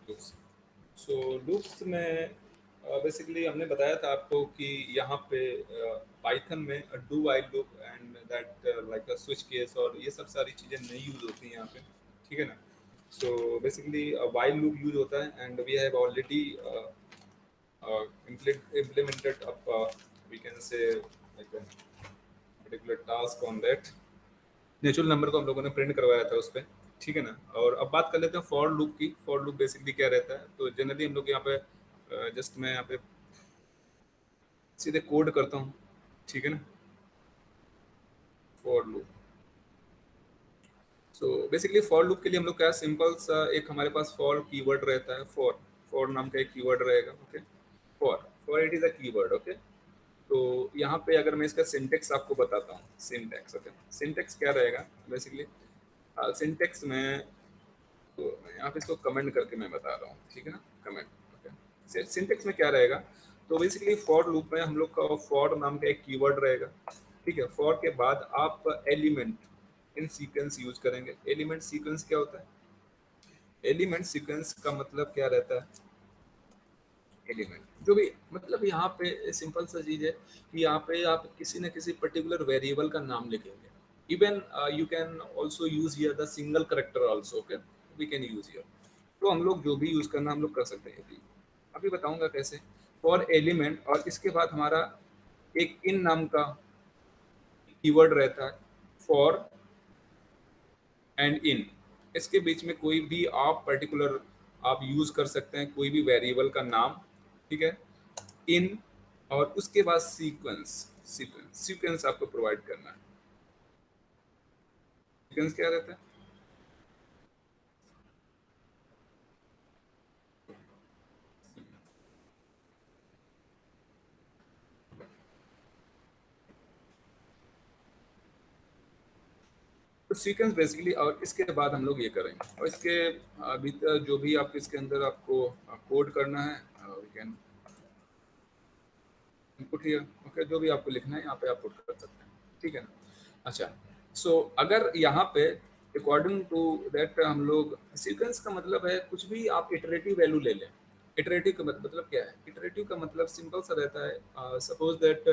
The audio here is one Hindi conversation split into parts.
लूप्स। सो लूप्स में बेसिकली हमने बताया था आपको कि यहाँ पे पाइथन में do while loop and that like a switch case और ये सब सारी चीज़ें नहीं यूज होती हैं यहाँ पे, ठीक है ना। So basically while loop use होता है and we have already implemented up we can say like a particular task on that natural number को हम लोगों ने प्रिंट करवाया था उस पर, ठीक है ना। और अब बात कर लेते हैं फॉर लूप की। फॉर लूप बेसिकली क्या रहता है, तो जनरली हम लोग यहाँ पे जस्ट मैं यहाँ पे सीधे कोड करता हूँ, ठीक है ना। For loop, so basically for loop के लिए हम लोग क्या सिंपल सा एक हमारे पास फॉर कीवर्ड रहता है। फॉर फॉर नाम का एक कीवर्ड रहेगा, okay. For for it is a keyword, okay. तो यहाँ पे अगर मैं इसका सिंटेक्स आपको बताता हूँ, सिंटेक्स, ओके। सिंटेक्स क्या रहेगा बेसिकली, सिंटेक्स में तो मैं यहाँ पे इसको कमेंट करके मैं बता रहा हूँ, ठीक है ना, कमेंट, ओके। सिंटेक्स में क्या रहेगा, तो बेसिकली फॉर लूप में हम लोग का फॉर नाम का एक कीवर्ड रहेगा, ठीक है। फॉर के बाद आप एलिमेंट इन सीक्वेंस यूज करेंगे। एलिमेंट सीक्वेंस क्या होता है, एलिमेंट सीक्वेंस का मतलब क्या रहता है, एलिमेंट जो भी मतलब यहाँ पे सिंपल सा चीज है कि यहाँ पे आप किसी न किसी पर्टिकुलर वेरिएबल का नाम लिखेंगे। Even you can also use here the single character also, okay, we can use here. तो हम लोग जो भी यूज करना हम लोग कर सकते हैं। अभी अभी बताऊंगा कैसे। फॉर एलिमेंट और इसके बाद हमारा एक इन नाम का कीवर्ड रहता है, फॉर एंड इन। इसके बीच में कोई भी आप पर्टिकुलर आप यूज कर सकते हैं, कोई भी वेरिएबल का नाम, ठीक है। इन और उसके बाद सीक्वेंस, सीक्वेंस सीक्वेंस आपको प्रोवाइड करना है। सीक्वेंस क्या रहता है, तो सीक्वेंस बेसिकली, और इसके बाद हम लोग ये करेंगे और इसके भीतर जो भी आप इसके अंदर आपको कोड करना है, we can input here, okay. जो भी आपको लिखना है यहाँ पे आप पुट कर सकते हैं, ठीक है ना। अच्छा, सो अगर यहाँ पे अकॉर्डिंग टू दैट हम लोग, सीक्वेंस का मतलब है कुछ भी आप इटरेटिव वैल्यू ले लें। इटरेटिव का मतलब क्या है, इटरेटिव का मतलब सिंपल सा रहता है, सपोज दैट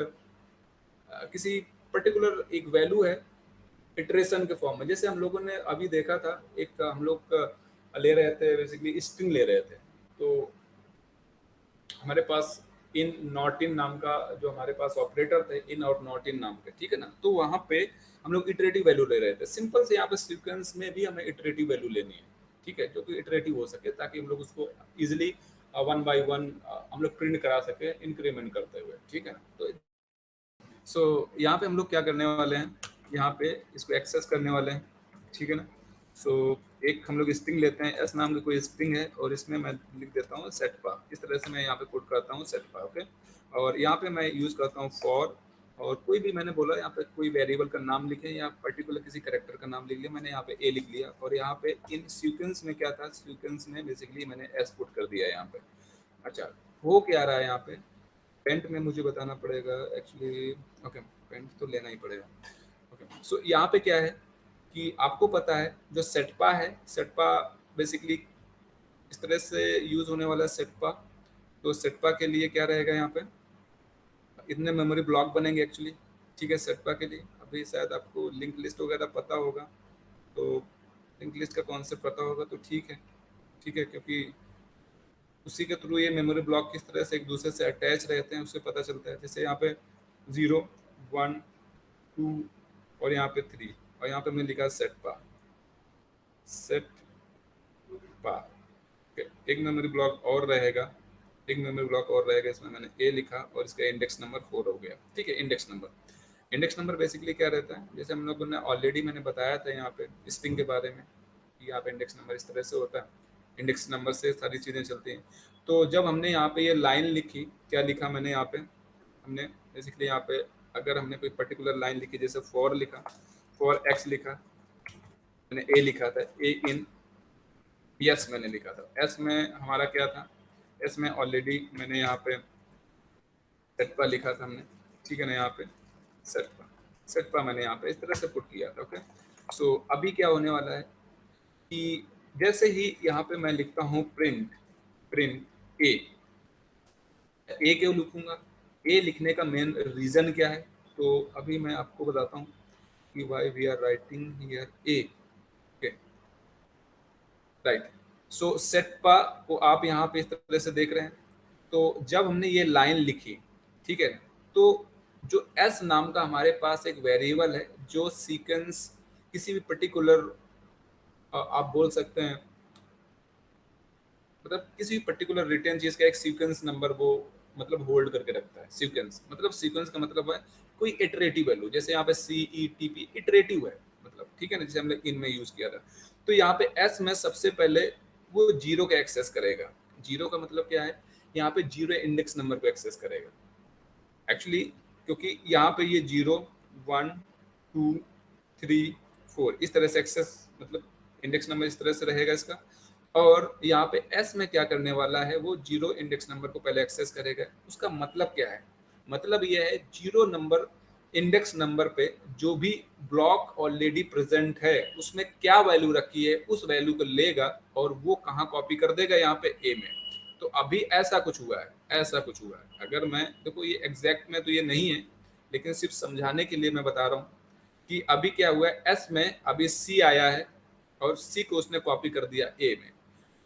किसी पर्टिकुलर एक वैल्यू है इटरेशन के फॉर्म में। जैसे हम लोगों ने अभी देखा था, एक हम लोग ले रहे थे बेसिकली स्ट्रिंग ले रहे थे, तो हमारे पास इन नॉट इन नाम का जो हमारे पास ऑपरेटर थे, इन और नॉट इन नाम के, ठीक है ना। तो वहां पे हम लोग इटरेटिव वैल्यू ले रहे थे। सिंपल से यहाँ पे सीक्वेंस में भी हमें इटरेटिव वैल्यू लेनी है, ठीक है, जो कि इटरेटिव हो सके ताकि हम लोग उसको इजिली वन बाई वन हम लोग प्रिंट करा सके इंक्रीमेंट करते हुए, ठीक है ना। तो यहाँ पे हम लोग क्या करने वाले हैं, यहाँ पे इसको एक्सेस करने वाले हैं, ठीक है ना। सो एक हम लोग स्ट्रिंग लेते हैं, एस नाम की कोई स्ट्रिंग है और इसमें मैं लिख देता हूँ सेट पा। इस तरह से मैं यहाँ पे पुट करता हूँ सेट पा, ओके। और यहाँ पे मैं यूज करता हूँ फॉर, और कोई भी मैंने बोला यहाँ पे कोई वेरिएबल का नाम लिखे या पर्टिकुलर किसी करेक्टर का नाम लिख लिया। मैंने यहाँ पे ए लिख लिया और यहाँ पे इन सीक्वेंस में क्या था, सीक्वेंस में बेसिकली मैंने एस पुट कर दिया यहाँ पे। अच्छा, हो क्या रहा है यहाँ पे, पेंट में मुझे बताना पड़ेगा एक्चुअली, ओके, पेंट तो लेना ही पड़ेगा, ओके। सो यहाँ पे क्या है कि आपको पता है जो सेटपा है, सेटपा बेसिकली इस तरह से यूज होने वाला है सेटपा। तो सेटपा के लिए क्या रहेगा, यहाँ पे इतने मेमोरी ब्लॉक बनेंगे एक्चुअली, ठीक है। सेटपा के लिए अभी शायद आपको लिंक लिस्ट वगैरह पता होगा, तो लिंक लिस्ट का कॉन्सेप्ट पता होगा तो ठीक है, ठीक है, क्योंकि उसी के थ्रू ये मेमोरी ब्लॉक किस तरह से एक दूसरे से अटैच रहते हैं उससे पता चलता है। जैसे यहाँ पे 0 1 2 और यहाँ पे 3 और यहाँ पे मैंने लिखा सेट पा, सेट पा, एक मेमोरी ब्लॉक और रहेगा, एक मेमोरी ब्लॉक और रहेगा। इसमें मैंने ए लिखा और इसका इंडेक्स नंबर 4 हो गया, ठीक है। Index number, index number basically क्या रहता है, जैसे हम लोगों ने ऑलरेडी मैंने बताया था यहाँ पे स्ट्रिंग के बारे में कि यहाँ पे इंडेक्स नंबर इस तरह से होता है। इंडेक्स नंबर से सारी चीज़ें चलती हैं। तो जब हमने यहाँ पे ये लाइन लिखी, क्या लिखा मैंने यहाँ पे, हमने बेसिकली यहाँ पे अगर हमने कोई पर्टिकुलर लाइन लिखी, जैसे फॉर लिखा, फॉर एक्स लिखा, मैंने ए लिखा था, ए इन यस मैंने लिखा था। एस में हमारा क्या था, एस में ऑलरेडी मैंने यहाँ पे सेटपा लिखा था हमने, ठीक है ना। यहाँ पे सेटपा, सेटपा मैंने यहाँ पे इस तरह से पुट किया था, ओके। सो अभी क्या होने वाला है कि जैसे ही यहाँ पे मैं लिखता हूँ प्रिंट, प्रिंट ए क्यों लिखूंगा? ए लिखने का मेन रीजन क्या है? तो अभी मैं आपको बताता हूँ कि why we are writing here a. Right. So सेटपा को आप यहाँ पे इस तरह से देख रहे हैं। तो जब हमने ये लाइन लिखी, ठीक है, तो जो एस नाम का हमारे पास एक वेरिएबल है जो सीक्वेंस किसी भी पर्टिकुलर, आप बोल सकते हैं, मतलब किसी भी पर्टिकुलर रिटर्न चीज का एक सीक्वेंस नंबर वो मतलब होल्ड करके रखता है। सीक्वेंस का मतलब है कोई इटरेटिव वैल्यू, जैसे यहाँ पे सी ई टी पी इटरेटिव है, मतलब ठीक है ना, जैसे हमने इन में यूज किया था। तो यहाँ पे एस में सबसे पहले वो जीरो का एक्सेस करेगा। जीरो का मतलब क्या है? यहाँ पे जीरो इंडेक्स नंबर को एक्सेस करेगा एक्चुअली, क्योंकि यहाँ पे ये 0 1 2 3 4 इस तरह से एक्सेस, मतलब इंडेक्स नंबर इस तरह से रहेगा इसका। और यहाँ पे एस में क्या करने वाला है, वो जीरो इंडेक्स नंबर को पहले एक्सेस करेगा। उसका मतलब क्या है? मतलब ये है जीरो नंबर इंडेक्स नंबर पे जो भी ब्लॉक ऑलरेडी प्रेजेंट है उसमें क्या वैल्यू रखी है उस वैल्यू को लेगा और वो कहाँ कॉपी कर देगा, यहाँ पे ए में। तो अभी ऐसा कुछ हुआ है, ऐसा कुछ हुआ है। अगर मैं देखो, ये एग्जैक्ट में तो ये नहीं है, लेकिन सिर्फ समझाने के लिए मैं बता रहा हूँ कि अभी क्या हुआ है, एस में अभी सी आया है और सी को उसने कॉपी कर दिया ए में।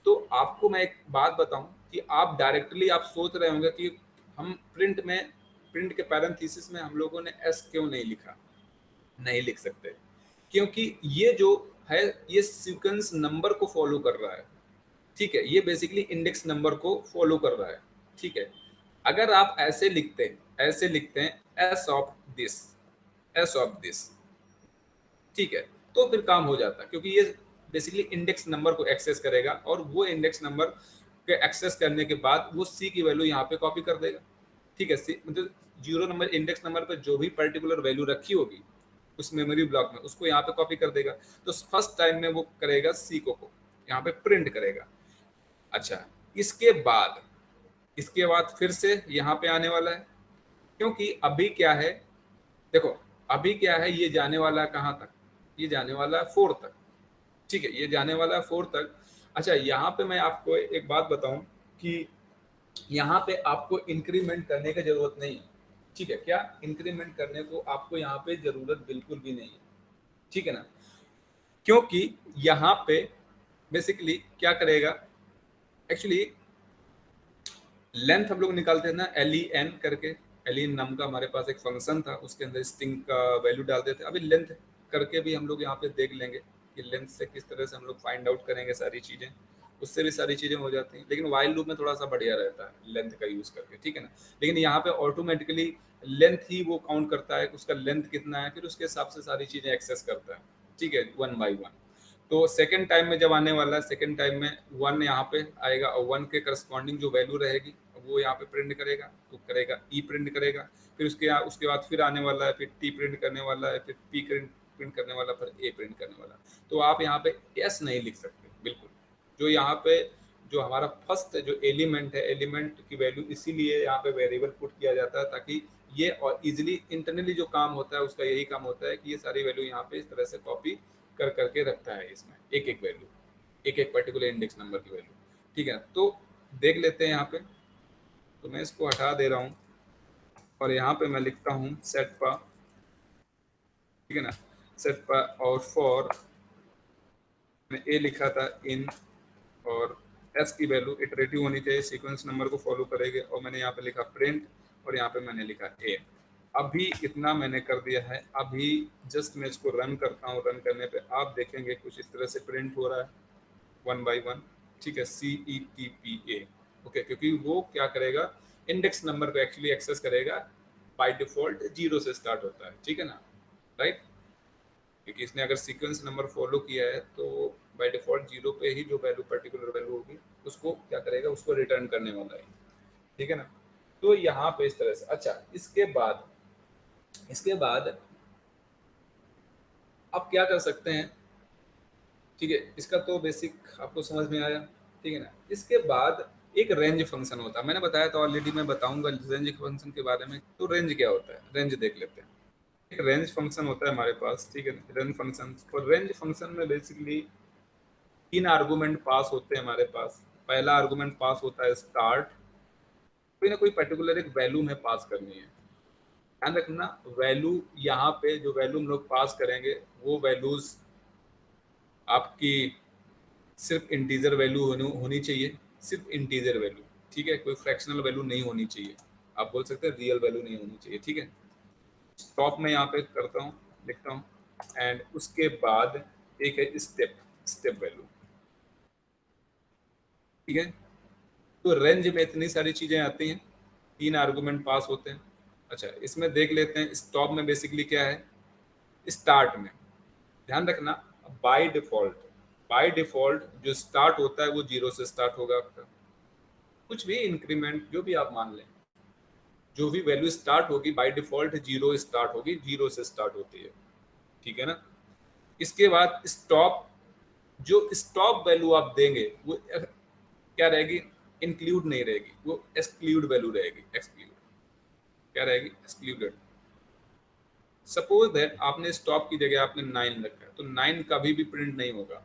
तो आपको मैं एक बात बताऊं कि आप डायरेक्टली आप सोच रहे होंगे कि हम प्रिंट के पैरेंथेसिस में हम लोगों ने एस क्यों नहीं लिखा। नहीं लिख सकते, क्योंकि ये जो है ये सीक्वेंस नंबर को फॉलो कर रहा है। ठीक है, ये बेसिकली इंडेक्स नंबर को फॉलो कर रहा है। ठीक है, अगर आप ऐसे लिखते हैं एस ऑफ दिस, ठीक है, तो फिर काम हो जाता है, क्योंकि ये बेसिकली इंडेक्स नंबर को एक्सेस करेगा और वो इंडेक्स नंबर के एक्सेस करने के बाद वो सी की वैल्यू यहाँ पे कॉपी कर देगा। ठीक है, सी मतलब जीरो नंबर इंडेक्स नंबर पे जो भी पर्टिकुलर वैल्यू रखी होगी उस मेमोरी ब्लॉक में, उसको यहाँ पे कॉपी कर देगा। तो फर्स्ट टाइम में वो करेगा सी को यहाँ पे प्रिंट करेगा। अच्छा, इसके बाद फिर से यहाँ पे आने वाला है, क्योंकि अभी क्या है, देखो अभी क्या है, ये जाने वाला है कहाँ तक, ये जाने वाला है 4 तक। ठीक है, ये जाने वाला है 4 तक। अच्छा, यहाँ पे मैं आपको एक बात बताऊं कि यहाँ पे आपको इंक्रीमेंट करने की जरूरत नहीं है। ठीक है, क्या इंक्रीमेंट करने को आपको यहाँ पे जरूरत बिल्कुल भी नहीं है। ठीक है ना, क्योंकि यहाँ पे बेसिकली क्या करेगा, एक्चुअली लेंथ हम लोग निकालते हैं ना, len करके, len नाम का हमारे पास एक फंक्शन था, उसके अंदर स्ट्रिंग का वैल्यू डालते थे। अभी लेंथ करके भी हम लोग यहाँ पे देख लेंगे कि लेंथ से किस तरह से हम लोग फाइंड आउट करेंगे सारी चीजें, उससे भी सारी चीजें हो जाती हैं। लेकिन वाइल लूप में थोड़ा सा बढ़िया रहता है लेंथ का यूज करके, ठीक है ना। लेकिन यहाँ पे ऑटोमेटिकली लेंथ ही वो काउंट करता है कि उसका लेंथ कितना है, फिर उसके हिसाब से सारी चीजें एक्सेस करता है। ठीक है, 1 बाई 1। तो सेकेंड टाइम में जब आने वाला है, सेकेंड टाइम में 1 यहाँ पे आएगा और 1 के करस्पॉन्डिंग जो वैल्यू रहेगी वो यहाँ पे प्रिंट करेगा, तो करेगा ई प्रिंट करेगा। फिर उसके बाद फिर आने वाला है, फिर टी प्रिंट करने वाला है, फिर पी प्रिंट करने वाला, फिर ए प्रिंट करने वाला। तो आप यहाँ पे एस नहीं लिख सकते बिल्कुल। जो यहाँ पे जो हमारा फर्स्ट जो एलिमेंट है, एलिमेंट की वैल्यू इसीलिए यहाँ पे वेरिएबल पुट किया जाता है ताकि ये और इजिली इंटरनली जो काम होता है उसका यही काम होता है कि ये सारी वैल्यू यहाँ पे इस तरह से कॉपी कर करके रखता है इसमें, एक एक वैल्यू, एक एक पर्टिकुलर इंडेक्स नंबर की वैल्यू। ठीक है, तो देख लेते हैं यहाँ पे। तो मैं इसको हटा दे रहा हूँ और यहाँ पे मैं लिखता हूँ सेट पा, ठीक है ना, सेट पा और फॉर मैं ए लिखा था इन, और एस की वैल्यू इटरेटिव होनी चाहिए, सीक्वेंस नंबर को फॉलो करेंगे, और मैंने यहाँ पे लिखा प्रिंट और यहाँ पे मैंने लिखा ए। अभी इतना मैंने कर दिया है। अभी जस्ट मैं इसको रन करता हूँ, रन करने पे आप देखेंगे कुछ इस तरह से प्रिंट हो रहा है 1 बाई 1। ठीक है, CETPA। ओके, क्योंकि वो क्या करेगा, इंडेक्स नंबर को एक्चुअली एक्सेस करेगा, बाय डिफॉल्ट 0 से स्टार्ट होता है। ठीक है ना, राइट, क्योंकि इसने अगर सीक्वेंस नंबर फॉलो किया है तो बाय डिफॉल्ट 0 पे ही जो वैल्यू पर्टिकुलर वैल्यू होगी उसको क्या करेगा, उसको रिटर्न करने वाला है। ठीक है ना, तो यहाँ पे इस तरह से। अच्छा, इसके बाद आप क्या कर सकते हैं, ठीक है, इसका तो बेसिक आपको समझ में आया। ठीक है ना, इसके बाद एक रेंज फंक्शन होता है, मैंने बताया था ऑलरेडी, मैं बताऊंगा रेंज फंक्शन के बारे में। तो रेंज क्या होता है, रेंज देख लेते हैं। एक रेंज फंक्शन होता है हमारे पास, ठीक है, रेंज फंक्शन। और रेंज फंक्शन में बेसिकली 3 आर्गुमेंट पास होते हैं हमारे पास। पहला आर्गुमेंट पास होता है स्टार्ट, कोई ना कोई पर्टिकुलर एक वैल्यू में पास करनी है। ध्यान रखना, वैल्यू यहाँ पे जो वैल्यू हम लोग पास करेंगे वो वैल्यूज आपकी सिर्फ इंटीजर वैल्यू होनी चाहिए, सिर्फ इंटीजर वैल्यू, ठीक है, कोई फ्रैक्शनल वैल्यू नहीं होनी चाहिए। आप बोल सकते हैं रियल वैल्यू नहीं होनी चाहिए, ठीक है। स्टॉप में यहाँ पे करता हूँ, लिखता हूँ, एंड उसके बाद एक है स्टेप, स्टेप वैल्यू, ठीक है। तो रेंज में इतनी सारी चीजें आती हैं, 3 आर्गुमेंट पास होते हैं। अच्छा, इसमें देख लेते हैं स्टॉप में बेसिकली क्या है। स्टार्ट में ध्यान रखना, बाय डिफॉल्ट, बाय डिफॉल्ट जो स्टार्ट होता है वो 0 से स्टार्ट होगा आपका। कुछ भी इंक्रीमेंट जो भी आप मान लें, जो भी वैल्यू स्टार्ट होगी बाय डिफॉल्ट 0 स्टार्ट होगी, 0 से स्टार्ट होती है, ठीक है ना। इसके बाद स्टॉप, जो स्टॉप वैल्यू आप देंगे वो क्या रहेगी, इंक्लूड नहीं रहेगी, वो एक्सक्लूड वैल्यू रहेगी, एक्सक्लूड, क्या रहेगी, एक्सक्लूडेड। सपोज दैट आपने स्टॉप की जगह आपने 9 रखा है, तो 9 कभी भी प्रिंट नहीं होगा,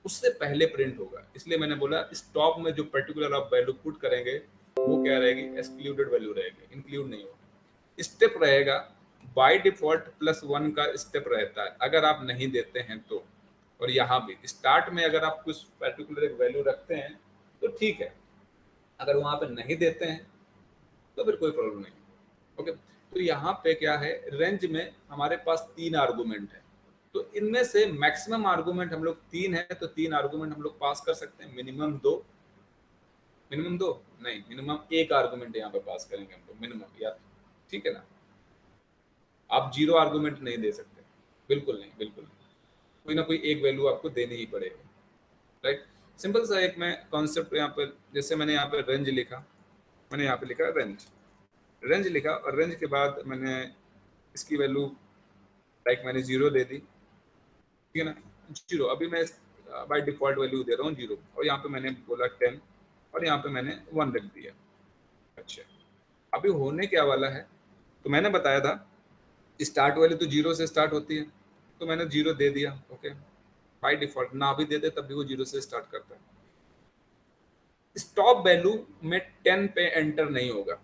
उससे पहले प्रिंट होगा। इसलिए मैंने बोला स्टॉप में जो पर्टिकुलर आप वैल्यू पुट करेंगे वो क्या रहेगी, एक्सक्लूडेड वैल्यू रहेगी, इंक्लूड नहीं होगी। स्टेप रहेगा बाय डिफॉल्ट +1 का स्टेप रहता है अगर आप नहीं देते हैं तो। और यहाँ भी स्टार्ट में अगर आप कुछ पर्टिकुलर एक वैल्यू रखते हैं तो ठीक है, अगर वहां पे नहीं देते हैं तो फिर कोई प्रॉब्लम नहीं। ओके, तो यहाँ पे क्या है, रेंज में हमारे पास 3 आर्गुमेंट है, तो इनमें से मैक्सिमम आर्गुमेंट हम लोग 3 है, तो 3 आर्गुमेंट हम लोग पास कर सकते हैं। मिनिमम 2, मिनिमम 2 नहीं, मिनिमम 1 आर्गुमेंट यहाँ पे पास करेंगे हम लोग मिनिमम, या ठीक है ना। आप 0 आर्गुमेंट नहीं दे सकते, बिल्कुल नहीं, बिल्कुल नहीं, कोई ना कोई एक वैल्यू आपको देनी ही पड़ेगी, राइट। सिंपल सा एक मैं कॉन्सेप्ट यहाँ पे, जैसे मैंने यहाँ पे रेंज लिखा, मैंने यहाँ पे लिखा रेंज, रेंज लिखा, और रेंज के बाद मैंने इसकी वैल्यू लाइक मैंने 0 दे दी, ठीक है ना। 0 अभी मैं बाय डिफॉल्ट वैल्यू दे रहा हूँ 0, और यहाँ पे मैंने बोला 10, और यहाँ पे मैंने 1 रख दिया। अच्छा, अभी होने क्या वाला है, तो मैंने बताया था स्टार्ट वैल्यू तो 0 से स्टार्ट होती है, तो मैंने 0 दे दिया। ओके, बाय डिफॉल्ट ना भी दे दे तब भी वो 0 से स्टार्ट करता है। स्टॉप वैल्यू में 10 पे एंटर नहीं होगा,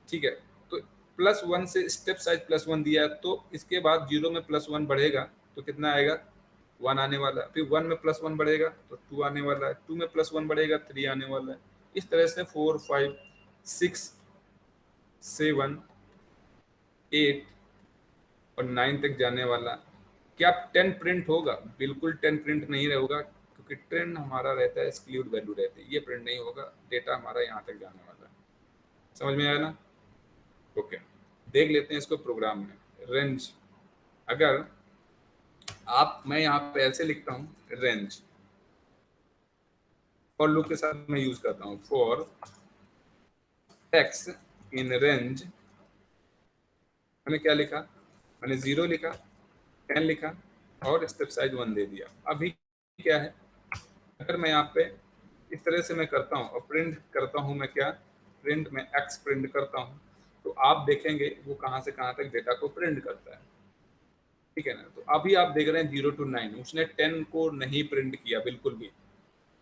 ठीक है। तो +1 से स्टेप साइज +1 दिया है, तो इसके बाद 0 में +1 बढ़ेगा तो कितना आएगा, 1 आने वाला है। फिर 1 में +1 बढ़ेगा तो 2 आने वाला है, 2 में +1 बढ़ेगा 3 आने वाला है। इस तरह से 4 5 6 7 8 और 9 तक जाने वाला। क्या 10 प्रिंट होगा, बिल्कुल 10 प्रिंट नहीं होगा, क्योंकि ट्रेंड हमारा रहता है एक्सक्लूड वैल्यू रहती है, ये प्रिंट नहीं होगा, डेटा हमारा यहाँ तक जाने वाला है। समझ में आया ना। ओके, देख लेते हैं इसको प्रोग्राम में। रेंज, अगर आप, मैं यहाँ पे ऐसे लिखता हूँ रेंज, फॉर लूप के साथ मैं यूज करता हूँ, फॉर एक्स इन रेंज, मैंने क्या लिखा, मैंने 0 लिखा, 10 लिखा, और स्टेप साइज 1 दे दिया। अभी क्या है, अगर मैं यहाँ पे इस तरह से मैं करता हूँ और प्रिंट करता हूँ, मैं क्या, प्रिंट में एक्स प्रिंट करता हूँ, तो आप देखेंगे वो कहाँ से कहाँ तक डेटा को प्रिंट करता है, ठीक है ना। तो अभी आप देख रहे हैं 0 to 9, उसने 10 को नहीं प्रिंट किया बिल्कुल भी,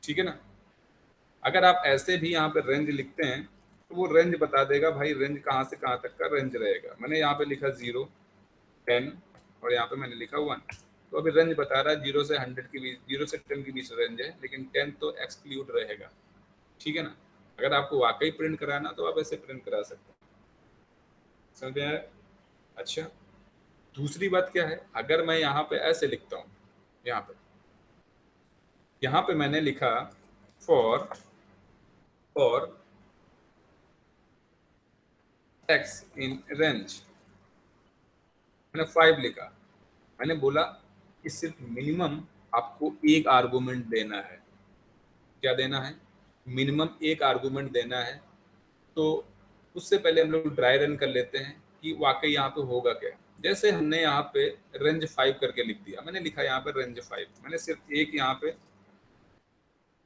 ठीक है ना। अगर आप ऐसे भी यहाँ पे रेंज लिखते हैं तो वो रेंज बता देगा भाई रेंज कहाँ से कहाँ तक का रेंज रहेगा। मैंने यहाँ पे लिखा 0 10 और यहाँ पे मैंने लिखा 1, तो अभी रेंज बता रहा है 0 से 100 के बीच, 0 से 10 के बीच रेंज है, लेकिन 10 तो एक्सक्लूड रहेगा, ठीक है ना। अगर आपको वाकई प्रिंट कराना तो आप ऐसे प्रिंट करा सकते हैं। समझ में आया। अच्छा, दूसरी बात क्या है, अगर मैं यहाँ पे ऐसे लिखता हूँ, यहाँ पे मैंने लिखा for for x in range, मैंने 5 लिखा। मैंने बोला कि सिर्फ मिनिमम आपको एक आर्गुमेंट देना है। क्या देना है, मिनिमम एक आर्गुमेंट देना है। तो उससे पहले हम लोग ड्राई रन कर लेते हैं कि वाकई यहाँ पे होगा क्या। जैसे हमने यहाँ पे रेंज 5 करके लिख दिया, मैंने लिखा यहाँ पे रेंज 5, मैंने सिर्फ एक यहाँ पे,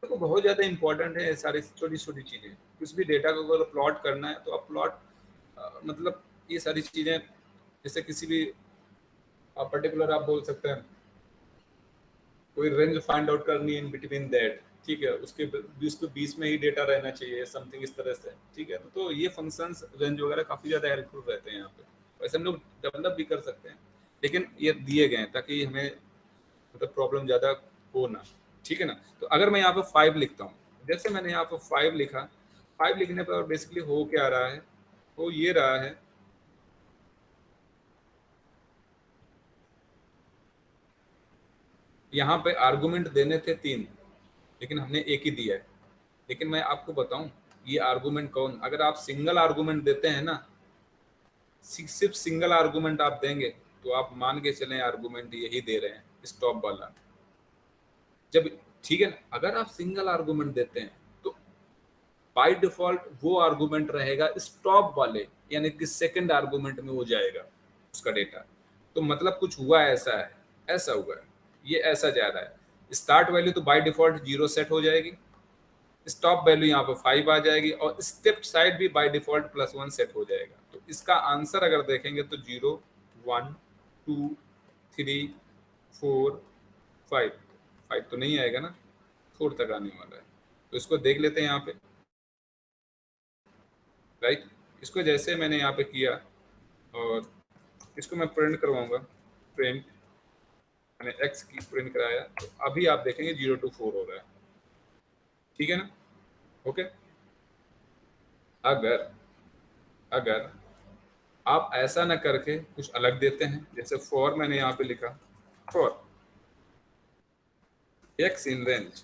तो बहुत ज़्यादा इंपॉर्टेंट है ये सारी छोटी छोटी चीज़ें। कुछ भी डेटा को अगर प्लॉट करना है तो आप प्लॉट, मतलब ये सारी चीज़ें, जैसे किसी भी पर्टिकुलर आप बोल सकते हैं कोई रेंज फाइंड आउट करनी इन बिटवीन दैट, ठीक है, उसके 20 में ही डेटा रहना चाहिए, समथिंग इस तरह से, ठीक है। तो ये फंक्शंस रेंज वगैरह काफ़ी ज़्यादा हेल्पफुल रहते हैं यहाँ पे। वैसे हम लोग डेवलप भी कर सकते हैं, लेकिन ये दिए गए हैं ताकि हमें मतलब प्रॉब्लम ज़्यादा हो ना, ठीक है ना। तो अगर मैं यहाँ पे 5 लिखता हूँ, जैसे मैंने यहाँ पे 5 लिखा, 5 लिखने पर बेसिकली हो क्या रहा है, हो ये रहा है, यहाँ पे आर्गुमेंट देने थे 3, लेकिन हमने एक ही दिया है। लेकिन मैं आपको बताऊं, ये आर्गुमेंट कौन, अगर आप सिंगल आर्गुमेंट देते हैं ना, सिर्फ सिंगल आर्गुमेंट आप देंगे, तो आप मान के चलें आर्गुमेंट यही दे रहे हैं, स्टॉप वाला। जब, ठीक है ना, अगर आप सिंगल आर्गुमेंट देते हैं तो बाय डिफॉल्ट वो आर्गुमेंट रहेगा स्टॉप वाले, यानी कि सेकंड आर्गुमेंट में हो जाएगा उसका डेटा। तो मतलब कुछ हुआ है, ऐसा है, ऐसा हुआ है, ये ऐसा जा रहा है। स्टार्ट वैल्यू तो बाय डिफॉल्ट 0 सेट हो जाएगी, स्टॉप वैल्यू यहाँ पर 5 आ जाएगी, और स्टेप साइड भी बाय डिफॉल्ट +1 सेट हो जाएगा। तो इसका आंसर अगर देखेंगे तो 0 1 2 3 4 5, 5 तो नहीं आएगा ना, 4 तक आने वाला है। तो इसको देख लेते हैं यहाँ पे, राइट। इसको जैसे मैंने यहाँ पे किया, और इसको मैं प्रिंट करवाऊंगा, प्रिंट, मैंने एक्स की प्रिंट कराया, तो अभी आप देखेंगे 0 to 4 हो रहा है, ठीक है ना। ओके। अगर अगर आप ऐसा ना करके कुछ अलग देते हैं, जैसे फॉर मैंने यहाँ पे लिखा, फॉर एक्स इन रेंज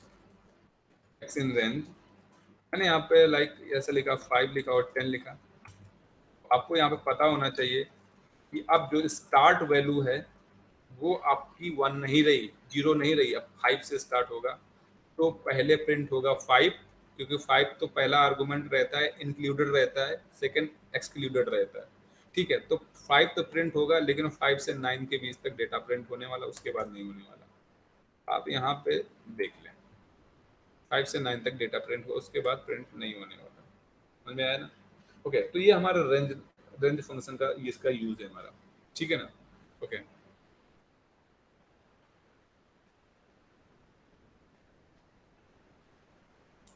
मैंने यहाँ पे लाइक ऐसे लिखा, 5 लिखा और 10 लिखा। आपको यहाँ पे पता होना चाहिए कि अब जो स्टार्ट वैल्यू है वो आपकी 1 नहीं रही, 0 नहीं रही, अब 5 से स्टार्ट होगा। तो पहले प्रिंट होगा 5, क्योंकि 5 तो पहला आर्गुमेंट रहता है, इंक्लूडेड रहता है, सेकंड एक्सक्लूडेड रहता है, ठीक है। तो 5 तो प्रिंट होगा, लेकिन 5 से 9 के बीच तक डेटा प्रिंट होने वाला, उसके बाद नहीं होने वाला। आप यहाँ पे देख लें, 5 से 9 तक डेटा प्रिंट हो, उसके बाद प्रिंट नहीं होने वाला। समझ में आया ना। ओके, तो ये हमारा रेंज रेंज फंक्शन का इसका यूज है हमारा, ठीक है ना। Okay,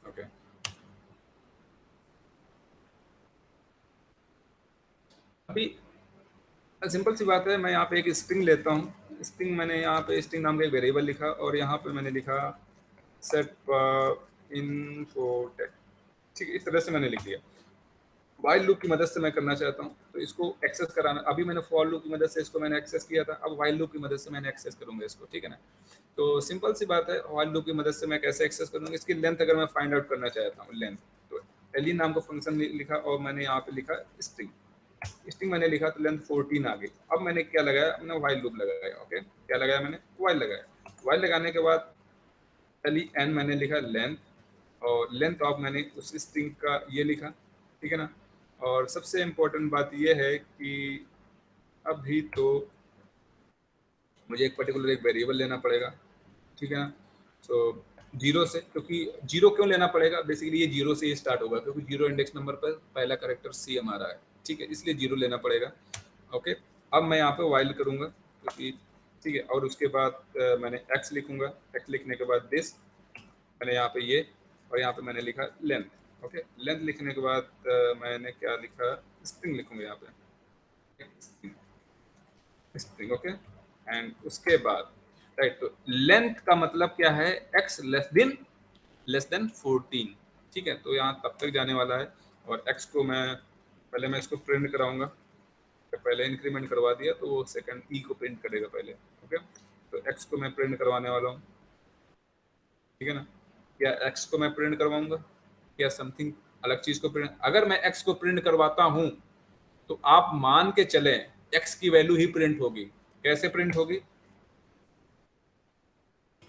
okay. अभी सिंपल सी बात है, मैं यहाँ पे एक स्ट्रिंग लेता हूँ, स्ट्रिंग मैंने यहाँ पे स्ट्रिंग नाम का एक वेरिएबल लिखा, और यहाँ पे मैंने लिखा सेट इनफो टेक्स्ट, ठीक है, इस तरह से मैंने लिख लिया। वाइल लूप की मदद से मैं करना चाहता हूँ, तो इसको एक्सेस कराना, अभी मैंने फॉर लूप की मदद से इसको मैंने एक्सेस किया था, अब वाइल लूप की मदद से मैंने एक्सेस करूंगा इसको, ठीक है ना। तो सिंपल सी बात है, वाइल लूप की मदद से मैं कैसे एक्सेस करूंगा, इसकी लेंथ अगर मैं फाइंड आउट करना चाहता हूँ, लेंथ, तो एली नाम का फंक्शन लिखा, और मैंने यहाँ पे लिखा स्ट्रिंग, स्ट्रिंग मैंने लिखा, तो लेंथ 14 आ गई। अब मैंने क्या लगाया, मैंने वाइल लूप लगाया, ओके, क्या लगाया मैंने, वाइल लगाया। वाइल लगाने के बाद एली एन मैंने लिखा लेंथ, और लेंथ ऑफ मैंने उस स्ट्रिंग का ये लिखा, ठीक है ना। और सबसे इम्पोर्टेंट बात ये है कि अभी तो मुझे एक पर्टिकुलर एक वेरिएबल लेना पड़ेगा, ठीक है ना। सो जीरो से, क्योंकि जीरो क्यों लेना पड़ेगा, बेसिकली ये जीरो से ही स्टार्ट होगा, क्योंकि जीरो इंडेक्स नंबर पर पहला करेक्टर सी हमारा है, ठीक है, इसलिए जीरो लेना पड़ेगा। ओके, अब मैं यहाँ पे वाइल करूँगा, क्योंकि ठीक है, और उसके बाद मैंने एक्स लिखूंगा, एक्स लिखने के बाद दिस, मैंने यहाँ पे ये, और यहाँ पे मैंने लिखा लेंथ। ओके, लेंथ लिखने के बाद मैंने क्या लिखा, स्ट्रिंग लिखूंगा यहाँ पे, स्ट्रिंग, ओके। एंड उसके बाद राइट, तो लेंथ का मतलब क्या है, एक्स लेस देन 14, ठीक है। तो यहाँ तब तक जाने वाला है, और एक्स को मैं पहले मैं इसको प्रिंट कराऊंगा, तो पहले इंक्रीमेंट करवा दिया, तो वो सेकंड ई को प्रिंट करेगा पहले, ओके। तो एक्स को मैं प्रिंट करवाने वाला हूँ, ठीक है ना। क्या एक्स को मैं प्रिंट करवाऊंगा, क्या समथिंग अलग चीज को प्रिंट, अगर मैं एक्स को प्रिंट करवाता हूं, तो आप मान के चलें एक्स की वैल्यू ही प्रिंट होगी। कैसे प्रिंट होगी,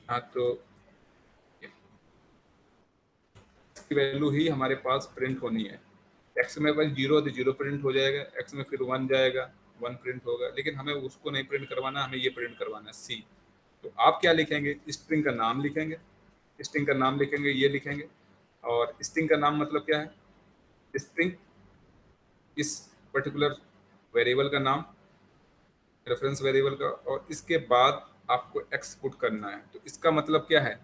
हाँ, तो एक्स की वैल्यू ही हमारे पास प्रिंट होनी है। एक्स में बस जीरो, तो जीरो प्रिंट हो जाएगा, एक्स में फिर वन जाएगा, वन प्रिंट होगा, लेकिन हमें उसको नहीं प्रिंट करवाना, हमें ये प्रिंट करवाना है, सी। तो आप क्या लिखेंगे, स्ट्रिंग का नाम लिखेंगे, स्ट्रिंग का नाम लिखेंगे, ये लिखेंगे। और स्ट्रिंग का नाम मतलब क्या है, स्ट्रिंग इस पर्टिकुलर वेरिएबल का नाम, रेफरेंस वेरिएबल का, और इसके बाद आपको एक्स पुट करना है। तो इसका मतलब क्या है,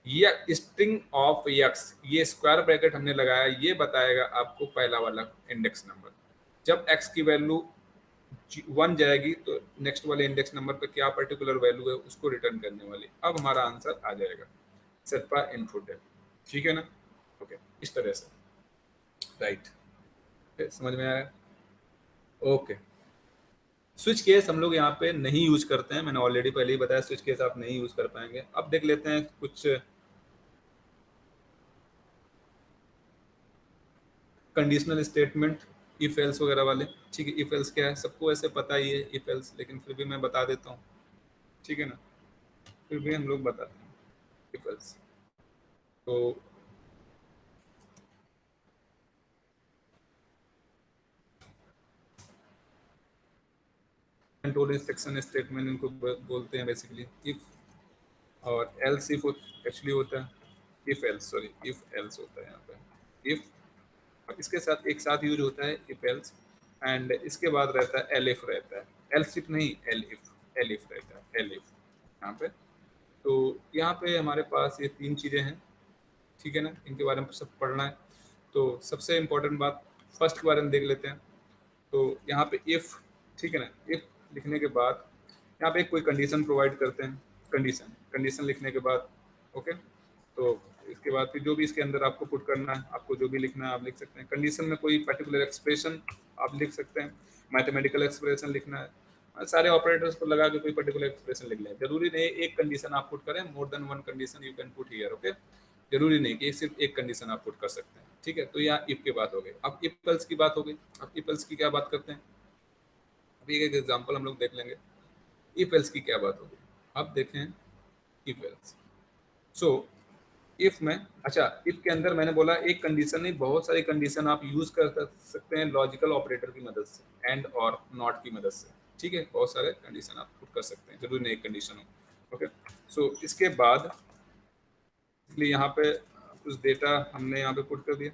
ये स्ट्रिंग ऑफ यक्स, ये स्क्वायर ब्रैकेट हमने लगाया, ये बताएगा आपको पहला वाला इंडेक्स नंबर। जब एक्स की वैल्यू 1 जाएगी तो नेक्स्ट वाले इंडेक्स नंबर पे क्या पर्टिकुलर वैल्यू है उसको रिटर्न करने वाली। अब हमारा आंसर आ जाएगा सेट इनपुट है, ठीक है ना। ओके, इस तरह से, राइट, समझ में आया। ओके, स्विच केस हम लोग यहाँ पे नहीं यूज करते हैं, मैंने ऑलरेडी पहले ही बताया स्विच केस आप नहीं यूज कर पाएंगे। अब देख लेते हैं कुछ कंडीशनल स्टेटमेंट, इफ एल्स वगैरह वाले। ठीक है, इफ एल्स क्या है सबको ऐसे पता ही है इफ एल्स, लेकिन फिर भी मैं बता देता हूँ, ठीक है ना, फिर भी हम लोग बताते हैं इफ एल्स। तो कंट्रोल इंस्ट्रक्शन स्टेटमेंट इनको बोलते हैं बेसिकली। इफ और एल्स इफ एक्चुअली होता है, if else, sorry, if else होता है यहाँ पे। इफ और इसके साथ एक साथ यूज होता है इफ एल्स, एंड इसके बाद रहता है एल इफ रहता है, एल्स इफ नहीं, एल इफ रहता है, एल इफ यहाँ पे। तो यहाँ पे हमारे पास ये 3 चीज़ें हैं, ठीक है ना, इनके बारे में सब पढ़ना है। तो सबसे इम्पोर्टेंट बात फर्स्ट के बारे में देख लेते हैं। तो यहाँ पे इफ़, ठीक है ना, इफ़ लिखने के बाद यहाँ पे कोई कंडीशन प्रोवाइड करते हैं, कंडीशन कंडीशन लिखने के बाद, ओके, तो इसके बाद फिर जो भी इसके अंदर आपको पुट करना है, आपको जो भी लिखना है आप लिख सकते हैं। कंडीशन में कोई पर्टिकुलर एक्सप्रेशन आप लिख सकते हैं, मैथमेटिकल एक्सप्रेशन लिखना है, सारे ऑपरेटर्स को लगा के कोई पर्टिकुलर एक्सप्रेशन लिख लें। जरूरी नहीं एक कंडीशन आप पुट करें, more than one condition you can put here, okay. जरूरी नहीं कि सिर्फ एक कंडीशन आप पुट कर सकते हैं, ठीक है। तो यहाँ इफ की बात हो गई, अब इफ एल्स की बात हो गई। अब इफ एल्स की क्या बात करते हैं, अभी एक एग्जांपल हम लोग देख लेंगे इफ एल्स की क्या बात होगी। अब देखें इफ एल्स। सो इफ में, अच्छा, इफ के अंदर मैंने बोला एक कंडीशन नहीं, बहुत सारी कंडीशन आप यूज कर सकते हैं लॉजिकल ऑपरेटर की मदद से, एंड और नॉट की मदद से, ठीक है। बहुत सारे कंडीशन आप पुट कर सकते हैं, जरूरी नहीं एक कंडीशन हो, ओके। सो इसके बाद, इसलिए यहाँ पे कुछ डेटा हमने यहाँ पे पुट कर दिया,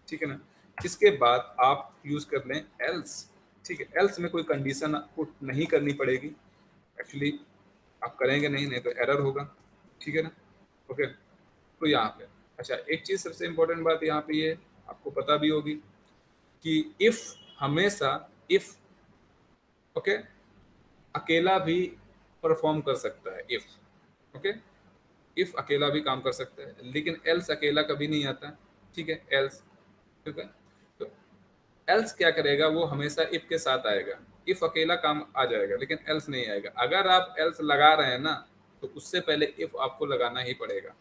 ठीक है ना। इसके बाद आप यूज कर लें एल्स, ठीक है। एल्स में कोई कंडीशन पुट नहीं करनी पड़ेगी एक्चुअली, आप करेंगे नहीं, नहीं तो एरर होगा, ठीक है ना, ओके। तो यहाँ पे, अच्छा, एक चीज सबसे इम्पोर्टेंट बात यहाँ पे ये आपको पता भी होगी कि इफ हमेशा, इफ, ओके, अकेला भी परफॉर्म कर सकता है, इफ, ओके, इफ अकेला भी काम कर सकता है, लेकिन एल्स अकेला कभी नहीं आता, ठीक है, एल्स, ठीक है। तो एल्स क्या करेगा, वो हमेशा इफ के साथ आएगा। इफ अकेला काम आ जाएगा लेकिन एल्स नहीं आएगा। अगर आप एल्स लगा रहे हैं ना, तो उससे पहले इफ आपको लगाना ही पड़ेगा।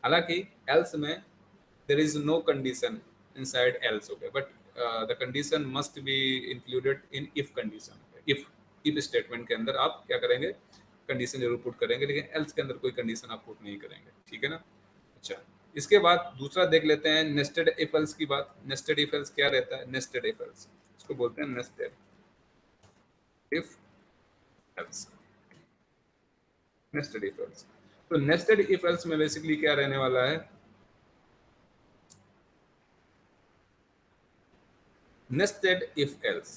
हालांकि एल्स में there is no condition inside else, okay, but the condition must be included in if condition. If statement के अंदर आप क्या करेंगे, कंडीशन जरूर पुट करेंगे, लेकिन एल्स के अंदर कोई कंडीशन आप पुट नहीं करेंगे, ठीक है ना। अच्छा, इसके बाद दूसरा देख लेते हैं नेस्टेड इफ एल्स की बात। नेस्टेड इफ एल्स क्या रहता है, नेस्टेड इफ एल्स, इसको बोलते हैं nested if else, nested if else. तो नेस्टेड इफ एल्स में बेसिकली क्या रहने वाला है, नेस्टेड इफ एल्स,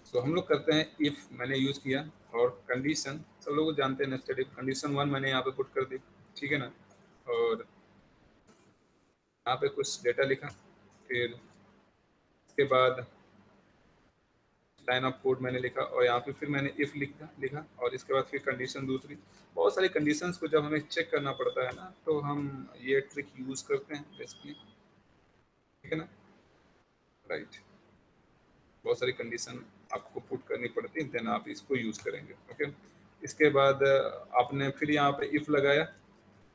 सो हम लोग करते हैं इफ मैंने यूज किया, और कंडीशन सब लोग जानते हैं, नेस्टेड इफ कंडीशन 1 मैंने यहाँ पे पुट कर दी, ठीक है ना, और यहाँ पे कुछ डेटा लिखा, फिर इसके बाद लाइन ऑफ कोड मैंने लिखा, और यहाँ पे फिर मैंने इफ लिखा लिखा और इसके बाद फिर कंडीशन दूसरी। बहुत सारी कंडीशंस को जब हमें चेक करना पड़ता है ना, तो हम ये ट्रिक यूज करते हैं बेसिकली, ठीक है ना, राइट। बहुत सारी कंडीशन आपको पुट करनी पड़ती है, देन आप इसको यूज करेंगे, ओके। इसके बाद आपने फिर यहाँ पे इफ लगाया,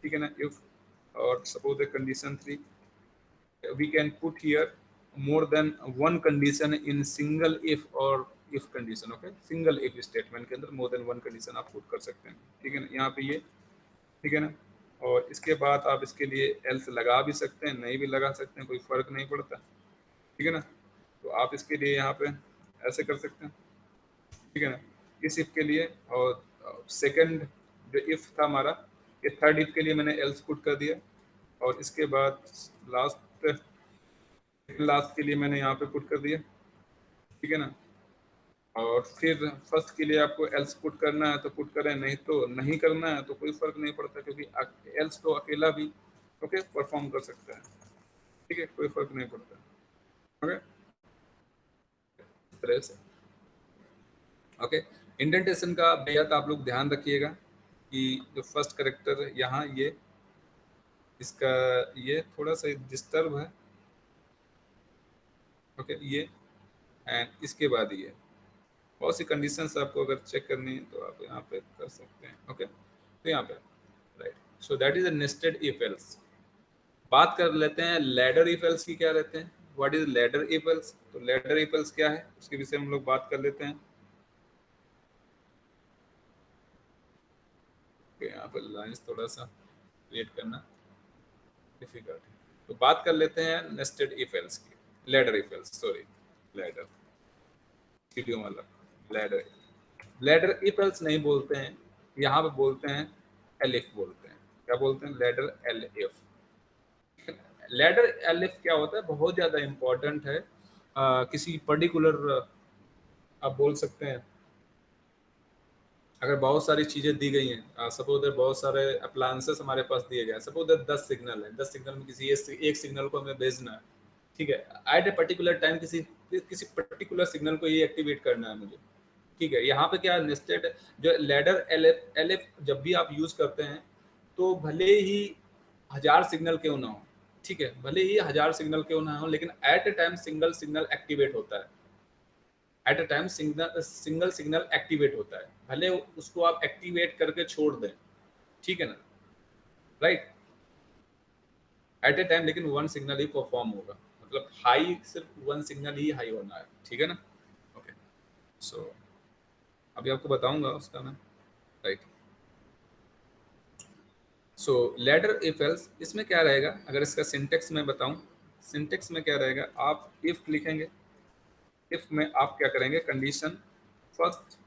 ठीक है ना, इफ, और suppose the condition 3, we can put here more than one condition in single if or if condition, okay, single if statement के अंदर more than one condition आप put कर सकते हैं, ठीक है ना, यहाँ पे ये, ठीक है ना। और इसके बाद आप इसके लिए else लगा भी सकते हैं, नहीं भी लगा सकते हैं, कोई फर्क नहीं पड़ता, ठीक है ना। तो आप इसके लिए यहाँ पे ऐसे कर सकते हैं, ठीक है ना, इस if के लिए। और सेकंड जो if था हमारा, ये थर्ड if के लिए मैंने else पुट कर दिया, और इसके बाद लास्ट के लिए मैंने यहाँ पे पुट कर दिया, ठीक है ना। और फिर फर्स्ट के लिए आपको एल्स पुट करना है तो पुट करें, नहीं तो नहीं करना है तो कोई फर्क नहीं पड़ता, क्योंकि एल्स तो अकेला भी ओके परफॉर्म कर सकता है। ठीक है, कोई फर्क नहीं पड़ता। ओके, इस तरह से। ओके, इंडेंटेशन का बेहद आप लोग ध्यान रखिएगा कि जो फर्स्ट करेक्टर यहाँ ये इसका ये थोड़ा सा डिस्टर्ब है। ओके, ये एंड इसके बाद ये बहुत सी कंडीशंस आपको अगर चेक करनी है तो आप यहाँ पे कर सकते हैं। ओके, तो यहाँ पे right, so that is a nested if else. बात कर लेते हैं लैडर इफ एल्स की क्या रहते हैं। What is ladder if else? तो लैडर इफ एल्स क्या है उसके विषय में हम लोग बात कर लेते हैं। Okay, यहाँ पर लाइंस थोड़ा सा क्रिएट करना डिफिकल्ट है, तो बात कर लेते हैं नेस्टेड इफ एल्स की, ladder if else, sorry ladder video मतलब लैडर। लैडर इफ एल्स नहीं बोलते हैं, यहाँ पे बोलते हैं एल इफ बोलते हैं। क्या बोलते हैं? Ladder L if. Ladder L if क्या होता है, बहुत ज्यादा इंपॉर्टेंट है। किसी पर्टिकुलर आप बोल सकते हैं अगर बहुत सारी चीजें दी गई हैं, सपोज दैट बहुत सारे अप्लायंसेस हमारे पास दिए गए हैं, सपोज दैट 10 सिग्नल है, 10 सिग्नल में किसी एक सिग्नल को हमें भेजना है। ठीक है, एट ए पर्टिकुलर टाइम किसी किसी पर्टिकुलर सिग्नल को ये एक्टिवेट करना है मुझे। ठीक है, यहाँ पे क्या नेस्टेड जो लैडर एल एफ जब भी आप यूज करते हैं तो भले ही 1000 सिग्नल क्यों ना हो, ठीक है, भले ही 1000 सिग्नल क्यों ना हो, लेकिन at a time single signal activate होता है। At a time single signal activate होता है, भले उसको आप एक्टिवेट करके छोड़ दें। ठीक है ना, राइट, एट ए टाइम लेकिन वन सिग्नल ही परफॉर्म होगा, मतलब हाई सिर्फ वन सिग्नल ही हाई होना है। ठीक है ना, ओके, सो अभी आपको बताऊंगा उसका मैं, right. So ladder if else इसमें क्या रहेगा, अगर इसका सिंटेक्स में बताऊं, सिंटेक्स में क्या रहेगा, आप इफ लिखेंगे, इफ में आप क्या करेंगे, कंडीशन फर्स्ट,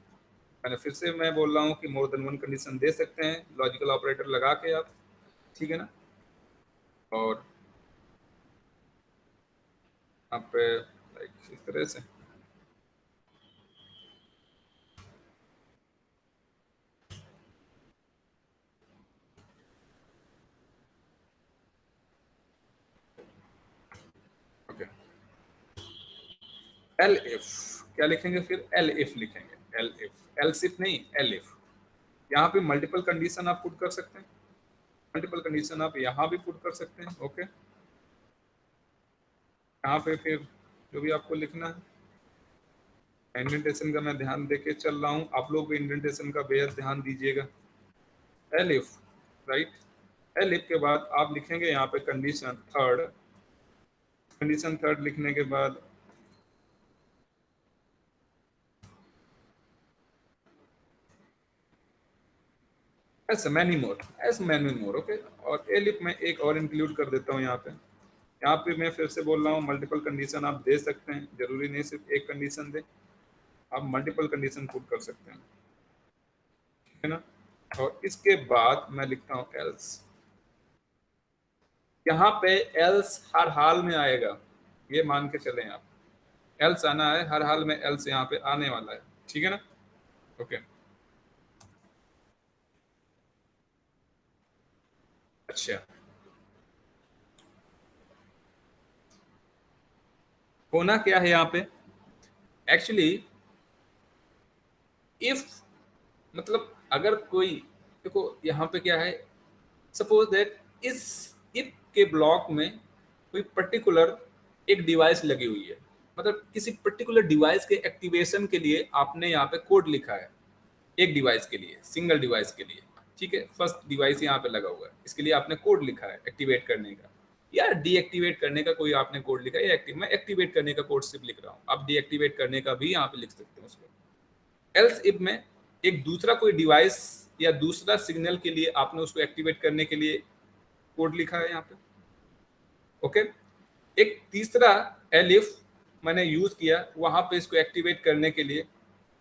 मैंने फिर से मैं बोल रहा हूँ कि मोर देन वन कंडीशन दे सकते हैं लॉजिकल ऑपरेटर लगा के आप। ठीक है ना, और आप लाइक इस तरह से ओके, एल इफ क्या लिखेंगे, फिर एल इफ लिखेंगे, एल इफ, एल सिफ नहीं, एल इफ। यहाँ पे मल्टीपल कंडीशन आप पुट कर सकते हैं, मल्टीपल कंडीशन आप यहाँ भी पुट कर सकते हैं। ओके, यहाँ पे फिर जो भी आपको लिखना है, इंडेंटेशन का मैं ध्यान देके चल रहा हूँ, आप लोग भी इंडेंटेशन का बेहद ध्यान दीजिएगा। L if, right, L if के बाद आप लिखेंगे यहाँ पे कंडीशन थर्ड, कंडीशन थर्ड लिखने के बाद S many more, S many more. Okay, और एल इफ में एक और इंक्लूड कर देता हूँ यहाँ पे। यहाँ पे मैं फिर से बोल रहा हूँ मल्टीपल कंडीशन आप दे सकते हैं, जरूरी नहीं सिर्फ एक कंडीशन दे, आप मल्टीपल कंडीशन पुट कर सकते हैं। ठीक है ना, और इसके बाद मैं लिखता हूँ एल्स। यहाँ पे एल्स हर हाल में आएगा, ये मान के चलें आप, एल्स आना है हर हाल में, एल्स यहाँ पे आने वाला है। ठीक है ना, ओके, अच्छा, होना क्या है यहाँ पे, एक्चुअली इफ मतलब अगर कोई, देखो यहाँ पे क्या है, सपोज दैट इस इफ के ब्लॉक में कोई पर्टिकुलर एक डिवाइस लगी हुई है, मतलब किसी पर्टिकुलर डिवाइस के एक्टिवेशन के लिए आपने यहाँ पे कोड लिखा है, एक डिवाइस के लिए, सिंगल डिवाइस के लिए। ठीक है, फर्स्ट डिवाइस यहाँ पे लगा हुआ है, इसके लिए आपने कोड लिखा है एक्टिवेट करने का, या डीएक्टिवेट करने का कोई आपने कोड लिखा है, या मैं एक्टिवेट करने का कोड सिर्फ लिख रहा हूँ, आप डीएक्टिवेट करने का भी यहाँ पे लिख सकते हैं उसको। एल्स इफ में एक दूसरा कोई डिवाइस या दूसरा सिग्नल के लिए आपने उसको एक्टिवेट करने के लिए कोड लिखा है यहाँ पे। ओके, एक तीसरा एलिफ मैंने यूज किया, वहां पे इसको एक्टिवेट करने के लिए,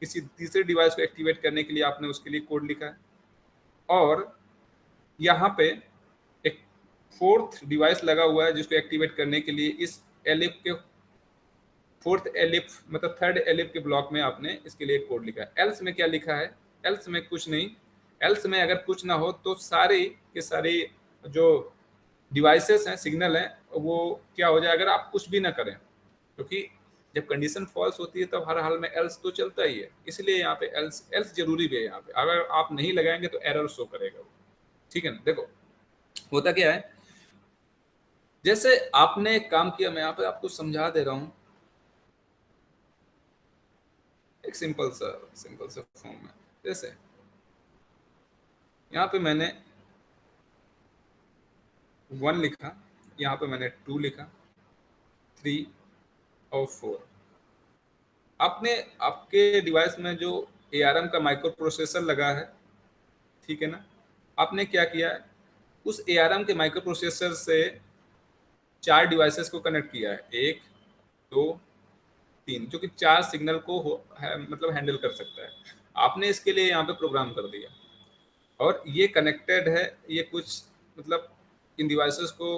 किसी तीसरे डिवाइस को एक्टिवेट करने के लिए आपने उसके लिए कोड लिखा है। और यहाँ पे एक फोर्थ डिवाइस लगा हुआ है जिसको एक्टिवेट करने के लिए इस एलिफ के फोर्थ एलिफ मतलब थर्ड एलिफ के ब्लॉक में आपने इसके लिए एक कोड लिखा है। एल्स में क्या लिखा है? एल्स में कुछ नहीं। एल्स में अगर कुछ ना हो तो सारी के सारी जो डिवाइसेस हैं, सिग्नल हैं, वो क्या हो जाए अगर आप कुछ भी ना करें, क्योंकि जब कंडीशन फॉल्स होती है तब हर हाल में एल्स तो चलता ही है, इसलिए यहाँ पे एल्स एल्स जरूरी भी है। यहाँ पे अगर आप नहीं लगाएंगे तो एरर शो करेगा वो। ठीक है ना? देखो होता क्या है, जैसे आपने एक काम किया, मैं यहाँ पे आपको समझा दे रहा हूँ एक सिंपल सा फॉर्म में। जैसे यहाँ पे मैंने 1 लिखा, यहाँ पे मैंने 2 लिखा, 3 और 4। आपने आपके डिवाइस में जो ARM का माइक्रो प्रोसेसर लगा है, ठीक है ना, आपने क्या किया है, उस ARM के माइक्रो प्रोसेसर से 4 डिवाइसेस को कनेक्ट किया है, 1 2 3, जो कि 4 सिग्नल को मतलब हैंडल कर सकता है। आपने इसके लिए यहाँ पे प्रोग्राम कर दिया और ये कनेक्टेड है, ये कुछ मतलब इन डिवाइसेस को,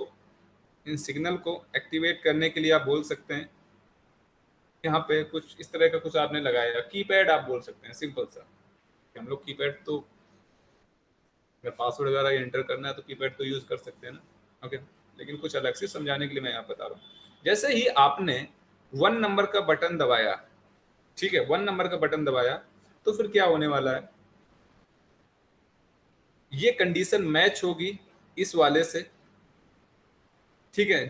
इन सिग्नल को एक्टिवेट करने के लिए आप बोल सकते हैं यहाँ पे कुछ इस तरह का कुछ आपने लगाया, कीपैड आप बोल सकते हैं सिंपल सा। हम लोग कीपैड तो अगर पासवर्ड वगैरह एंटर करना है तो कीपैड तो यूज कर सकते हैं ना, ओके। लेकिन कुछ अलग से समझाने के लिए मैं यहाँ बता रहा हूँ। जैसे ही आपने 1 नंबर का बटन दबाया, ठीक है, 1 नंबर का बटन दबाया, तो फिर क्या होने वाला है, ये कंडीशन मैच होगी इस वाले से, ठीक है,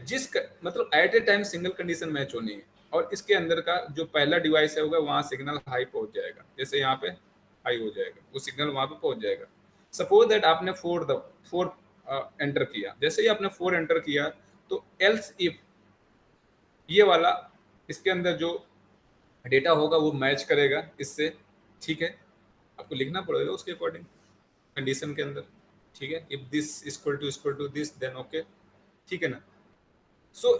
मतलब at a time single condition match होनी है, और इसके अंदर का जो पहला डिवाइस है होगा वहां सिग्नल हाई पहुंच जाएगा, जैसे यहाँ पे हाई हो जाएगा, वो सिग्नल वहां पे पहुंच जाएगा। सपोज दैट आपने 4 एंटर किया, जैसे ही आपने 4 एंटर किया तो एल्स इफ ये वाला इसके अंदर जो डेटा होगा वो मैच करेगा इससे, ठीक है। आपको लिखना पड़ेगा उसके अकॉर्डिंग कंडीशन के अंदर, ठीक है, if this equal to this then okay, ठीक है ना।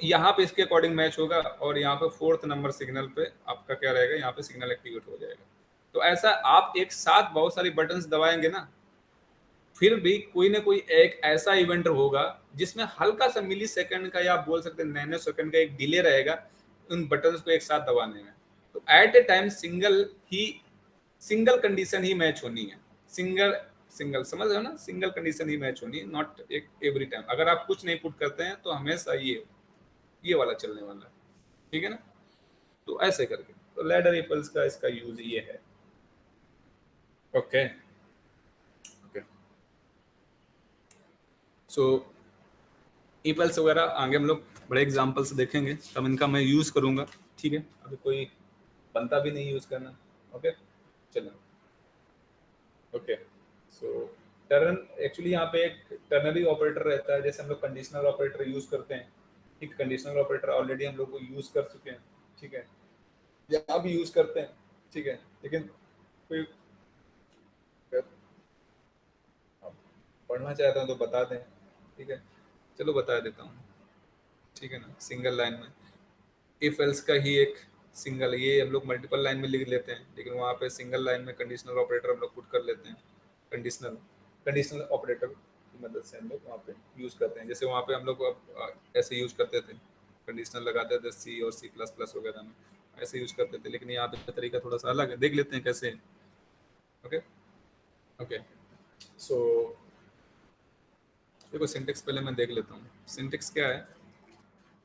यहाँ पे इसके अकॉर्डिंग मैच होगा और यहाँ पे 4th नंबर सिग्नल पे आपका क्या रहेगा, यहाँ पे सिग्नल एक्टिवेट हो जाएगा। तो ऐसा आप एक साथ बहुत सारी बटन्स दबाएंगे ना, फिर भी कोई ना कोई एक ऐसा इवेंट होगा जिसमें हल्का सा मिली सेकंड का या आप बोल सकते हैं नैनो सेकंड का एक डिले रहेगा उन बटन्स को एक साथ दबाने में। तो at a time single condition ही मैच होनी है, सिंगल सिंगल समझ रहे हो ना, सिंगल कंडीशन ही मैच होनी है, नॉट एक एवरी टाइम। अगर आप कुछ नहीं पुट करते हैं तो हमेशा ये वाला चलने वाला है, ठीक है ना। तो ऐसे करके तो लैडर एपल्स का इसका यूज ये है, ओके ओके। सो ईपल्स वगैरह आगे हम लोग बड़े एग्जाम्पल से देखेंगे, तब इनका मैं यूज करूंगा, ठीक है। अभी कोई बनता भी नहीं यूज करना, ओके। चलो ओके। सो टर्न एक्चुअली यहाँ पे एक टर्नरी ऑपरेटर रहता है, जैसे हम लोग कंडीशनल ऑपरेटर यूज करते हैं, ठीक। कंडीशनल ऑपरेटर ऑलरेडी हम लोग को यूज कर चुके हैं, ठीक है, यहाँ भी यूज करते हैं, ठीक है। लेकिन कोई अगर आप पढ़ना चाहते हैं तो बता दें, ठीक है। चलो बता देता हूँ, ठीक है ना। सिंगल लाइन में इफ एल्स का ही एक सिंगल, ये हम लोग मल्टीपल लाइन में लिख लेते हैं, लेकिन वहाँ पे सिंगल लाइन में कंडीशनल ऑपरेटर हम लोग पुट कर लेते हैं। कंडीशनल कंडीशनल ऑपरेटर की मदद से हम लोग वहाँ पे यूज करते हैं। जैसे वहाँ पे हम लोग ऐसे यूज करते थे, कंडीशनल लगाते थे सी और C++ वगैरह में, ऐसे यूज करते थे, लेकिन यहाँ पे तरीका थोड़ा सा अलग है, देख लेते हैं कैसे। Okay okay. सो देखो सिंटेक्स पहले मैं देख लेता हूँ, सिंटेक्स क्या है।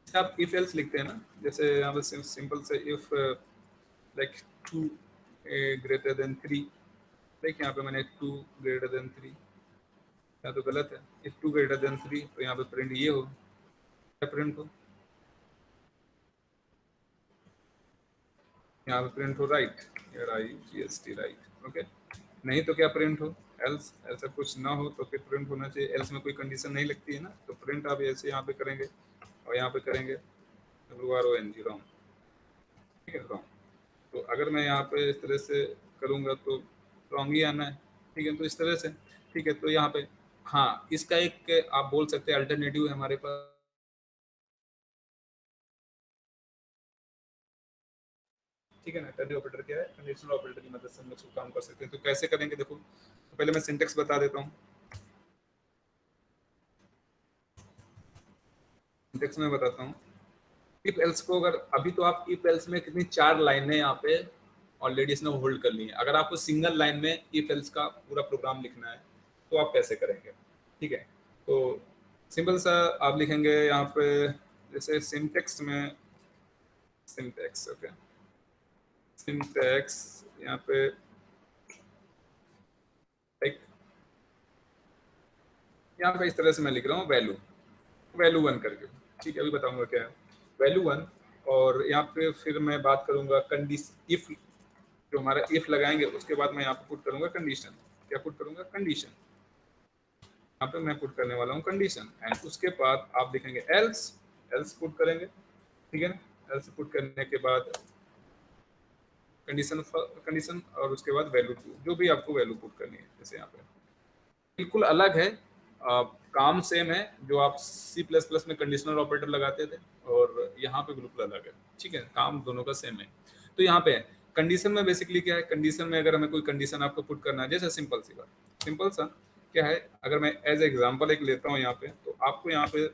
आप इफ एल्स लिखते हैं ना, जैसे यहाँ पे सिंपल से if like 2 greater than 3, like यहाँ पे मैंने 2 ग्रेटर देन 3, यहाँ तो गलत है। इफ 2 ग्रेटर देन 3 तो यहाँ पे प्रिंट ये हो, क्या प्रिंट हो, यहाँ पे प्रिंट हो राइट, RIGHT राइट, ओके। नहीं तो क्या प्रिंट हो, एल्स। ऐसा कुछ ना हो तो फिर प्रिंट होना चाहिए, एल्स में कोई कंडीशन नहीं लगती है ना, तो प्रिंट आप ऐसे यहाँ पे करेंगे और यहाँ पे करेंगे RONG रॉन्ग, ठीक है, रॉन्ग। तो अगर मैं यहाँ पे इस तरह से करूँगा तो रॉन्ग ही आना है, ठीक है। तो इस तरह से, ठीक है। तो यहाँ पे हाँ, इसका एक आप बोल सकते हैं अल्टरनेटिव है हमारे पास, ठीक है ना। टर्नरी ऑपरेटर क्या है, कंडीशनल ऑपरेटर की मदद से हम लोग सब काम कर सकते हैं। तो कैसे करेंगे देखो, तो पहले मैं सिंटेक्स बता देता हूँ। सिंटेक्स में बताता हूँ, इफ एल्स को अगर अभी तो आप इफ एल्स में कितनी 4 लाइनें यहाँ पे ऑलरेडी इसने होल्ड कर ली है। अगर आपको सिंगल लाइन में इफ एल्स का पूरा प्रोग्राम लिखना है तो आप कैसे करेंगे? ठीक है, तो सिंपल सा आप लिखेंगे यहाँ पे, जैसे सिंटेक्स में, सिंटेक्स ओके, सिंटेक्स यहाँ पे एक, यहाँ पे इस तरह से मैं लिख रहा हूँ वैल्यू, वैल्यू 1 करके। ठीक है, अभी बताऊंगा क्या है वैल्यू 1। और यहाँ पे फिर मैं बात करूंगा कंडीशन, इफ, जो हमारा इफ लगाएंगे उसके बाद मैं यहाँ पे पुट करूंगा कंडीशन। क्या पुट करूंगा? कंडीशन। यहाँ पे मैं पुट करने वाला हूँ कंडीशन, एंड उसके बाद आप लिखेंगे एल्स, एल्स पुट करेंगे। ठीक है ना, एल्स पुट करने के बाद कंडीशन, कंडीशन, और उसके बाद वैल्यू 2, जो भी आपको वैल्यू पुट करनी है। जैसे यहाँ पे बिल्कुल अलग है, काम सेम है, जो आप सी प्लस प्लस में कंडीशनल ऑपरेटर लगाते थे और यहाँ पे बिल्कुल अलग है। ठीक है, काम दोनों का सेम है। तो यहाँ पे कंडीशन में बेसिकली क्या है, कंडीशन में अगर हमें कोई कंडीशन आपको पुट करना है, जैसे सिंपल सी बात, सिंपल सा क्या है, अगर मैं एज एग्जाम्पल एक लेता हूँ यहाँ पे, तो आपको यहाँ पे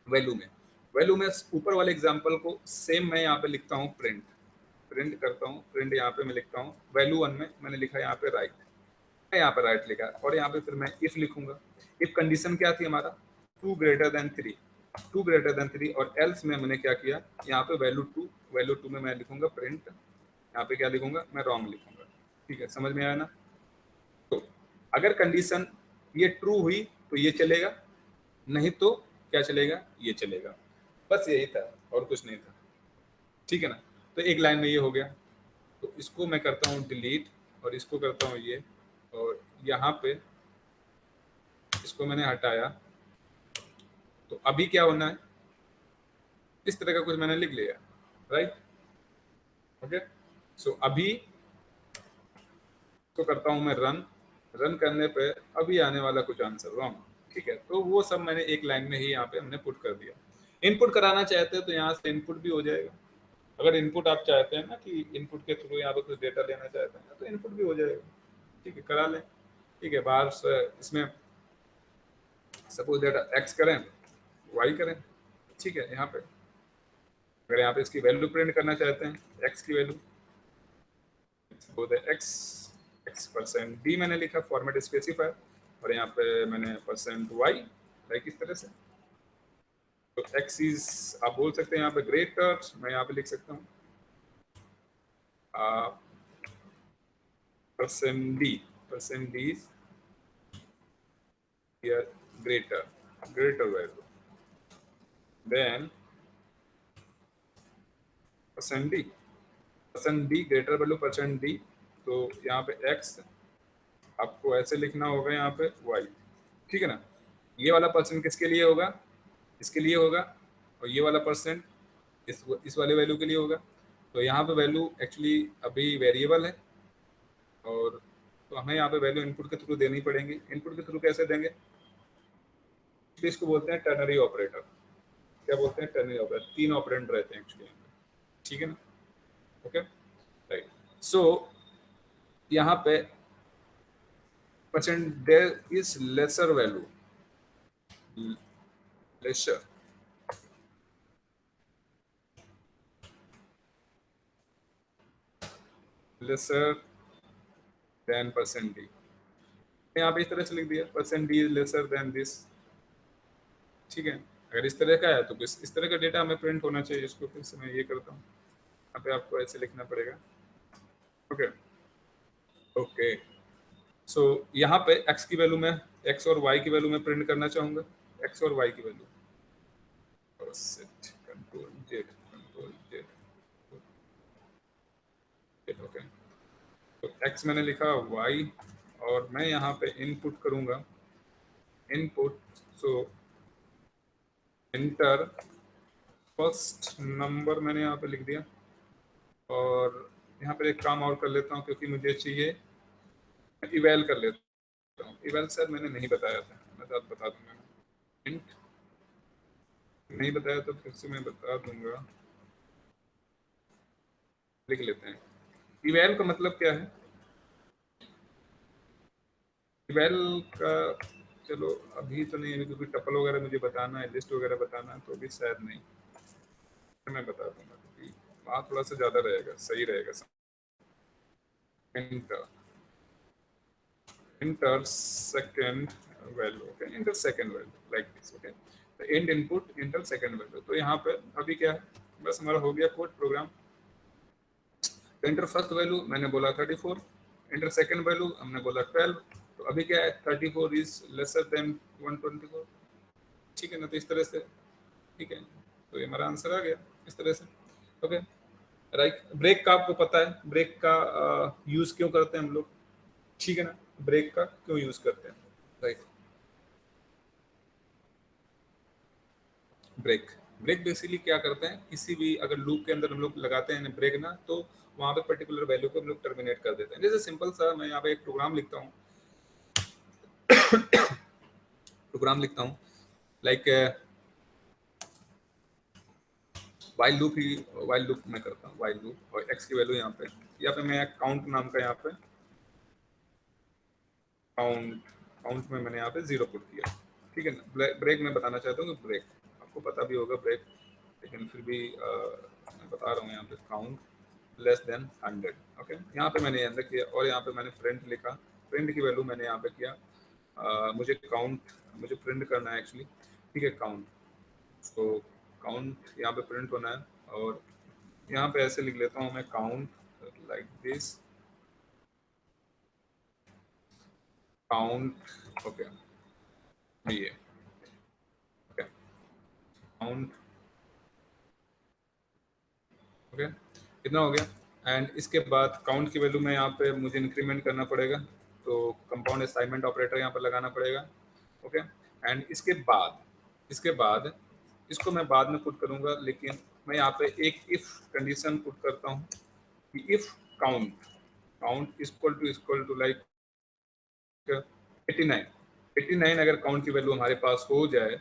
वैल्यू में, वैल्यू में ऊपर वाले एग्जाम्पल को सेम मैं यहाँ पे लिखता हूँ प्रिंट, प्रिंट करता हूँ, प्रिंट यहाँ पे मैं लिखता हूँ वैल्यू 1 में मैंने लिखा यहाँ पे राइट, यहाँ पर राइट लिखा, और यहाँ पे फिर मैं इफ लिखूंगा। इफ कंडीशन क्या थी हमारा, 2 ग्रेटर देन 3, 2 ग्रेटर देन 3, और एल्स में मैंने क्या किया, यहाँ पे वैल्यू 2, वैल्यू 2 में मैं लिखूंगा प्रिंट, यहाँ पे क्या लिखूंगा, मैं रॉन्ग लिखूंगा। ठीक है, समझ में आया ना? तो अगर कंडीशन ये ट्रू हुई तो ये चलेगा, नहीं तो क्या चलेगा, ये चलेगा। बस यही था और कुछ नहीं था। ठीक है ना, तो एक लाइन में ये हो गया। तो इसको मैं करता हूँ डिलीट, और इसको करता हूँ ये, और यहाँ पे इसको मैंने हटाया। तो अभी क्या होना है, इस तरह का कुछ मैंने लिख लिया, राइट, ओके। सो अभी तो करता हूँ मैं रन, रन करने पे अभी आने वाला कुछ आंसर रॉन्ग। ठीक है, तो वो सब मैंने एक लाइन में ही यहाँ पे हमने पुट कर दिया। इनपुट कराना चाहते हैं तो यहाँ से इनपुट भी हो जाएगा। अगर इनपुट आप चाहते हैं ना कि इनपुट के थ्रू यहाँ पे कुछ डेटा लेना चाहते हैं तो इनपुट भी हो जाएगा। ठीक है, करा लें। ठीक है, बाहर से इसमें सपोज डेटा एक्स करें, वाई करें। ठीक है, यहाँ पे अगर यहाँ पे इसकी वैल्यू प्रिंट करना चाहते हैं, एक्स की वैल्यू, वो एक्स, एक्स परसेंट डी मैंने लिखा फॉर्मेट स्पेसिफायर, और यहाँ पे मैंने परसेंट वाई, लाइक इस तरह से। तो एक्स इज, आप बोल सकते हैं यहाँ पे ग्रेटर, मैं यहाँ पे लिख सकता हूँ percent D, percent D is here greater, greater value then percent D, percent D greater value percent D. तो यहाँ पे एक्स आपको ऐसे लिखना होगा, यहाँ पे वाई। ठीक है ना, ये वाला परसेंट किसके लिए होगा, इसके लिए होगा, और ये वाला परसेंट इस वाले वैल्यू के लिए होगा। तो यहाँ पे वैल्यू एक्चुअली अभी वेरिएबल है, और तो हमें यहाँ पे वैल्यू इनपुट के थ्रू देनी पड़ेंगी। इनपुट के थ्रू कैसे देंगे, इसको बोलते हैं टर्नरी ऑपरेटर। क्या बोलते हैं, टर्नरी ऑपरेटर। 3 ऑपरेंड रहते हैं एक्चुअली। ठीक है ना, ओके, राइट। सो यहाँ पे percent there is lesser value, lesser, lesser than percent D. यहाँ पे इस तरह से लिख दिया percent D is lesser than this. ठीक है, अगर इस तरह का है तो इस तरह का डेटा हमें प्रिंट होना चाहिए। इसको फिर से मैं ये करता हूँ, यहाँ पे आपको ऐसे लिखना पड़ेगा। Okay, okay. सो यहाँ पे x की वैल्यू में, x और y की वैल्यू में प्रिंट करना चाहूंगा, x और y की value, control Z, control Z, okay. तो x मैंने लिखा, y, और मैं यहाँ पे इनपुट करूंगा, इनपुट, सो एंटर फर्स्ट नंबर मैंने यहाँ पे लिख दिया। और यहाँ पे एक काम और कर लेता हूँ, क्योंकि मुझे चाहिए, इवेल कर लेता हूँ। इवेल सर मैंने नहीं बताया था, मैं तो बता दूंगा। इंट नहीं बताया तो फिर से मैं बता दूंगा, लिख लेते हैं। इवेल का मतलब क्या है, इवेल का, चलो अभी तो नहीं है, क्योंकि टपल वगैरह मुझे बताना है, लिस्ट वगैरह बताना है, तो अभी शायद नहीं। मैं बता दूंगा क्योंकि वहाँ थोड़ा सा ज़्यादा रहेगा, सही रहेगा। Enter enter second value, okay, enter second value like this, okay. तो and input enter second value, तो यहाँ पे अभी क्या है, बस हमारा हो गया code program. Enter first value मैंने बोला 34, इंटर सेकेंड वैल्यू हमने बोला 12। तो अभी क्या है, 34 इज लेसर देन 124, ठीक है ना। तो इस तरह से, ठीक है, तो ये हमारा आंसर आ गया इस तरह से, ओके। राइट, ब्रेक का आपको पता है, ब्रेक का यूज क्यों करते हैं हम लोग, ठीक है ना, ब्रेक का क्यों यूज करते हैं, राइट। ब्रेक ब्रेक बेसिकली क्या करते हैं, किसी भी अगर लूप के अंदर हम लोग लगाते हैं ब्रेक ना, तो वहां पे पर्टिकुलर वैल्यू को हम लोग टर्मिनेट कर देते हैं। जैसे सिंपल सा मैं यहाँ पे एक प्रोग्राम लिखता हूँ लाइक वाइल लूप मैं करता हूँ, वाइल लूप, और एक्स की वैल्यू यहाँ पे मैं काउंट नाम का यहाँ पे काउंट काउंट में मैंने यहाँ पे 0 पुट किया, ठीक है ना। ब्रेक में बताना चाहता हूँ कि ब्रेक आपको पता भी होगा ब्रेक, लेकिन फिर भी मैं बता रहा हूँ यहाँ पे काउंट लेस देन 100, ओके। यहाँ पे मैंने अंदर किया और यहाँ पे मैंने प्रिंट लिखा, प्रिंट की वैल्यू मैंने यहाँ पे किया मुझे प्रिंट करना है एक्चुअली, ठीक है, काउंट। तो काउंट यहाँ पे प्रिंट होना है, और यहाँ पे ऐसे लिख लेता हूँ मैं count like this, count, okay, ये ओके, काउंट, ओके, कितना हो गया। एंड इसके बाद काउंट की वैल्यू में यहाँ पे मुझे इंक्रीमेंट करना पड़ेगा, तो कंपाउंड असाइनमेंट ऑपरेटर यहाँ पर लगाना पड़ेगा, ओके। एंड इसके बाद इसको मैं बाद में पुट करूंगा, लेकिन मैं यहाँ पे एक इफ कंडीशन पुट करता हूँ कि if count count equal to like 89, 89 अगर काउंट की वैल्यू हमारे पास हो जाए,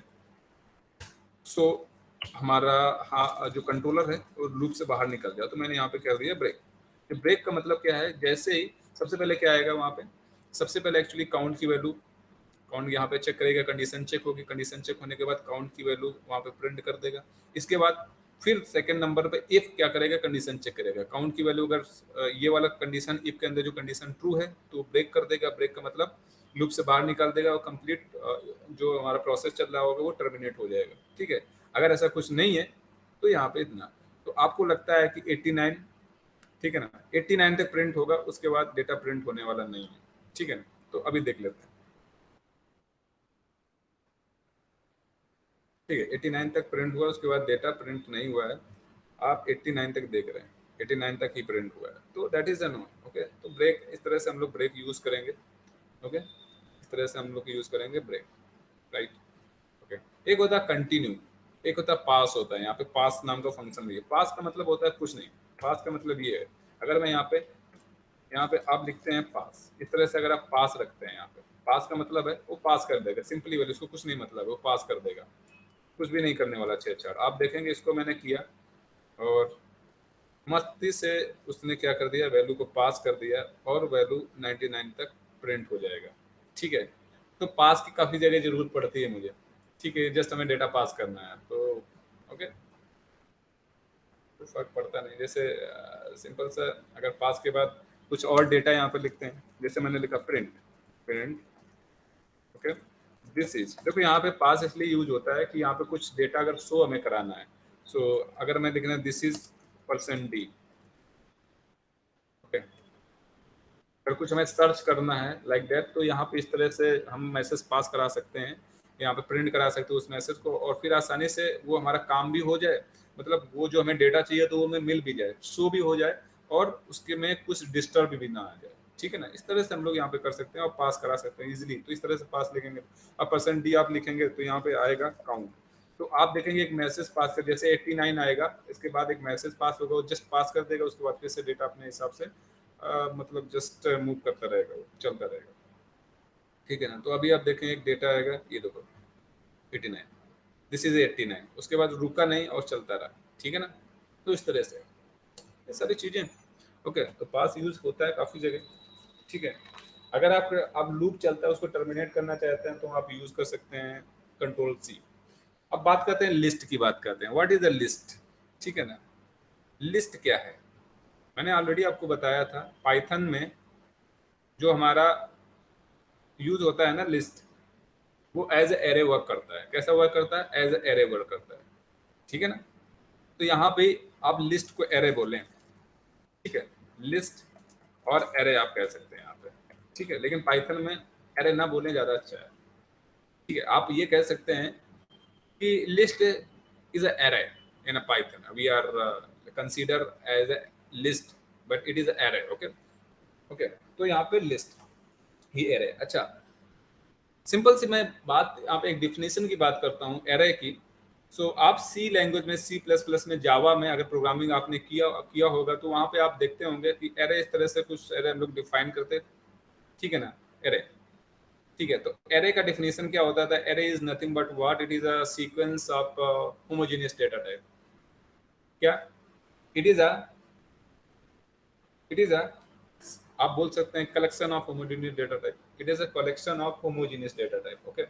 सो हमारा हाँ जो कंट्रोलर है वो लूप से बाहर निकल जाए, तो मैंने यहाँ पे कर दिया ब्रेक। तो ब्रेक का मतलब क्या है, जैसे ही सबसे पहले क्या आएगा वहाँ पे, सबसे पहले एक्चुअली काउंट की वैल्यू, काउंट यहाँ पे चेक करेगा, कंडीशन चेक होगी, कंडीशन चेक होने के बाद काउंट की वैल्यू वहाँ पे प्रिंट कर देगा। इसके बाद फिर सेकंड नंबर पे इफ क्या करेगा, कंडीशन चेक करेगा, काउंट की वैल्यू अगर ये वाला कंडीशन इफ के अंदर जो कंडीशन ट्रू है तो ब्रेक कर देगा, ब्रेक का मतलब लूप से बाहर निकाल देगा और कंप्लीट जो हमारा प्रोसेस चल रहा होगा वो टर्मिनेट हो जाएगा, ठीक है। अगर ऐसा कुछ नहीं है तो यहाँ पे इतना, तो आपको लगता है कि 89, ठीक है ना, 89 तक प्रिंट होगा, उसके बाद डेटा प्रिंट होने वाला नहीं है, ठीक है ना। तो अभी देख लेते हैं, ठीक है, 89 तक प्रिंट हुआ, उसके बाद डेटा प्रिंट नहीं हुआ है, आप 89 तक देख रहे हैं, 89 तक ही प्रिंट हुआ है, तो दैट इज एन, ओके। तो ब्रेक इस तरह से हम लोग ब्रेक यूज करेंगे, ओके, इस तरह से हम लोग यूज करेंगे ब्रेक, राइट, ओके। एक होता है कंटिन्यू, एक होता है पास, होता है यहाँ पे पास नाम का फंक्शन भी है। पास का मतलब होता है कुछ नहीं, पास का मतलब ये है, अगर मैं यहाँ पे आप लिखते हैं पास, इस तरह से अगर आप पास रखते हैं यहाँ पे, पास का मतलब है वो पास कर देगा, सिंपली वैल्यू, उसको कुछ नहीं मतलब है, वो पास कर देगा, कुछ भी नहीं करने वाला। छेड़छाड़ आप देखेंगे, इसको मैंने किया और मस्ती से उसने क्या कर दिया, वैल्यू को पास कर दिया और वैल्यू 99 तक प्रिंट हो जाएगा, ठीक है। तो पास की काफ़ी जगह जरूरत पड़ती है मुझे, ठीक है, जस्ट हमें डेटा पास करना है, तो ओके, तो फर्क पड़ता नहीं। जैसे सिंपल सा अगर पास के बाद कुछ और डेटा यहाँ पे लिखते हैं, जैसे मैंने लिखा print, print, okay, this is, देखो यहाँ पे पास इसलिए यूज होता है कि यहाँ पे कुछ डेटा अगर शो हमें कराना है, सो अगर मैं लिखना दिस इज %d, ओके, अगर कुछ हमें सर्च करना है लाइक दैट, तो यहाँ पे इस तरह से हम मैसेज पास करा सकते हैं, यहाँ पे प्रिंट करा सकते हैं उस मैसेज को, और फिर आसानी से वो हमारा काम भी हो जाए, मतलब वो जो हमें डेटा चाहिए तो वो हमें मिल भी जाए, शो भी हो जाए, और उसके में कुछ डिस्टर्ब भी ना आ जाए, ठीक है ना। इस तरह से हम लोग यहाँ पे कर सकते हैं और पास करा सकते हैं इजिली। तो इस तरह से पास लिखेंगे, अब %d आप लिखेंगे तो यहाँ पे आएगा काउंट, तो आप देखेंगे एक मैसेज पास कर, जैसे 89 आएगा, इसके बाद एक मैसेज पास होगा, वो जस्ट पास कर देगा, उसके बाद फिर से डेटा अपने हिसाब से मतलब जस्ट मूव करता रहेगा, वो चलता रहेगा, ठीक है ना। तो अभी आप देखें एक डेटा आएगा, ये देखो 89, दिस इज 89, उसके बाद रुका नहीं और चलता रहा, ठीक है ना। तो इस तरह से ये सारी चीजें, ओके। तो पास यूज होता है काफी जगह, ठीक है। अगर आप अब लूप चलता है उसको टर्मिनेट करना चाहते हैं तो आप यूज कर सकते हैं कंट्रोल C। अब बात करते हैं लिस्ट की, बात करते हैं, व्हाट इज द लिस्ट, ठीक है ना। लिस्ट क्या है, मैंने ऑलरेडी आपको बताया था, पाइथन में जो हमारा यूज होता है ना लिस्ट, वो एज एरे वर्क करता है। कैसा वर्क करता है? एज एरे वर्क करता है, ठीक है ना। तो यहाँ पे आप लिस्ट को एरे बोलें, ठीक है, लिस्ट और एरे आप कह सकते हैं यहाँ पे, ठीक है, लेकिन पाइथन में एरे ना बोलें ज़्यादा अच्छा है, ठीक है। आप ये कह सकते हैं कि list is a array in a Python. We are consider as a list, but it is a array. Okay, okay. तो यहाँ पे list ही array। अच्छा, सिंपल सी मैं बात यहाँ पे एक डिफिनेशन की बात करता हूँ array की। सो आप सी लैंग्वेज में, सी प्लस प्लस में, जावा में अगर प्रोग्रामिंग आपने किया किया होगा तो वहाँ पे आप देखते होंगे कि array इस तरह से कुछ array हम लोग डिफाइन करते, ठीक है ना, array। ठीक है, तो एरे का डेफिनेशन क्या होता था? Array is nothing but what, it is a sequence of homogeneous data type. क्या? It is a it is a आप बोल सकते हैं collection of homogeneous data type. It is a collection of homogeneous data type. Okay,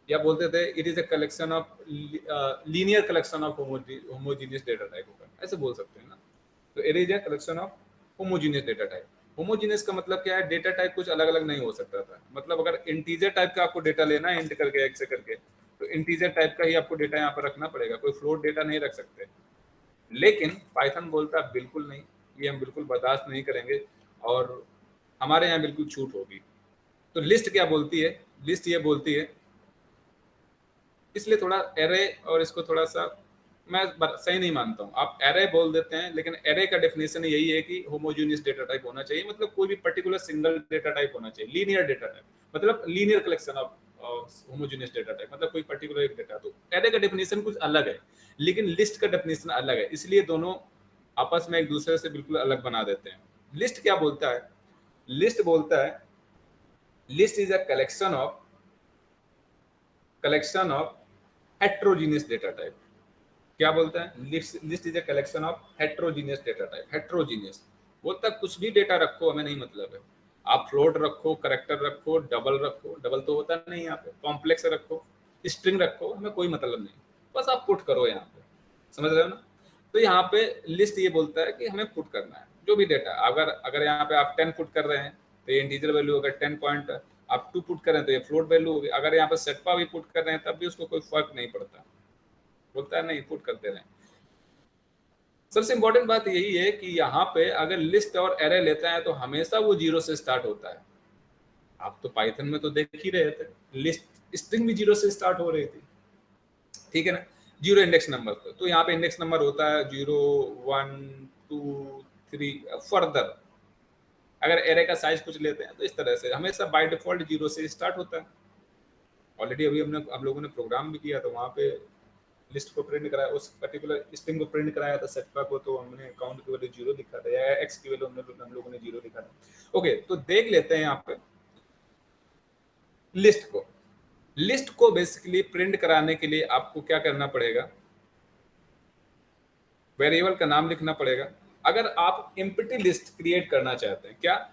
या बोलते थे it is a collection of linear collection of homogeneous data type होगा, ऐसे बोल सकते हैं ना। तो array is a collection of homogeneous data type. Homogeneous का मतलब क्या है? डेटा टाइप कुछ अलग अलग नहीं हो सकता था। मतलब अगर इंटीजर टाइप का आपको डेटा लेना है, इंट करके एक से करके, तो इंटीजर टाइप का ही आपको डेटा यहाँ पर रखना पड़ेगा, कोई फ्लोट डेटा नहीं रख सकते। लेकिन पाइथन बोलता है बिल्कुल नहीं, ये हम बिल्कुल बर्दाश्त नहीं करेंगे और हमारे यहाँ बिल्कुल छूट होगी। तो लिस्ट क्या बोलती है? लिस्ट ये बोलती है, इसलिए थोड़ा एरे और इसको थोड़ा सा मैं सही नहीं मानता हूँ। आप एरे बोल देते हैं, लेकिन एरे का डेफिनेशन यही है कि होमोजेनियस डेटा टाइप होना चाहिए, मतलब कोई भी पर्टिकुलर सिंगल डेटा टाइप होना चाहिए। लीनियर डेटा टाइप मतलब linear collection of homogeneous data type, मतलब कोई पर्टिकुलर एक डेटा। तो एरे का डेफिनेशन कुछ अलग है, लेकिन लिस्ट का डेफिनेशन अलग है, इसलिए दोनों आपस में एक दूसरे से बिल्कुल अलग बना देते हैं। लिस्ट क्या बोलता है? लिस्ट बोलता है list is a collection of heterogeneous data type. क्या बोलता है? List is a collection of heterogeneous data type. Heterogeneous बोलता है कुछ भी डेटा रखो, हमें नहीं मतलब है। आप फ्लोट रखो, करेक्टर रखो, डबल रखो, डबल तो होता नहीं यहाँ पे, कॉम्प्लेक्स रखो, स्ट्रिंग रखो, हमें कोई मतलब नहीं, बस आप पुट करो यहाँ पे। समझ रहे हो ना? तो यहाँ पे लिस्ट ये बोलता है कि हमें पुट करना है जो भी डेटा। अगर अगर यहाँ पे आप 10 पुट कर रहे हैं तो ये इंटीजर वैल्यू होगा 10 पॉइंट। आप 2 पुट कर रहे हैं तो ये फ्लोट वैल्यू होगी। अगर यहाँ पे सेटपा भी पुट कर रहे हैं तब भी उसको कोई फर्क नहीं पड़ता, बोलता है नहीं, पुट करते रहें। सबसे इंपॉर्टेंट बात यही है कि यहाँ पे अगर लिस्ट और एरे लेते हैं तो हमेशा वो जीरो से स्टार्ट होता है। आप तो पाइथन में तो देख ही रहे थे, लिस्ट स्ट्रिंग भी जीरो से स्टार्ट हो रही थी, ठीक है ना, जीरो इंडेक्स नंबर पे। तो यहाँ पे इंडेक्स नंबर होता है 0 1 2 3 फर्दर। अगर एरे का साइज कुछ लेते हैं तो इस तरह से हमेशा बाय डिफॉल्ट जीरो से स्टार्ट होता है। ऑलरेडी अभी हम लोगों ने प्रोग्राम भी किया तो वहाँ पे लिस्ट को प्रिंट कराया, उस पर्टिकुलर स्ट्रिंग को प्रिंट कराया था सेटपा को, तो हमने काउंट की वैल्यू जीरो लिखा था, या एक्स की वैल्यू हम लोगों ने जीरो लिखा था। ओके, तो देख लेते हैं यहाँ पे लिस्ट को। लिस्ट को बेसिकली प्रिंट कराने के लिए आपको क्या करना पड़ेगा? वेरिएबल का नाम लिखना पड़ेगा। अगर आप एम्प्टी लिस्ट क्रिएट करना चाहते हैं, क्या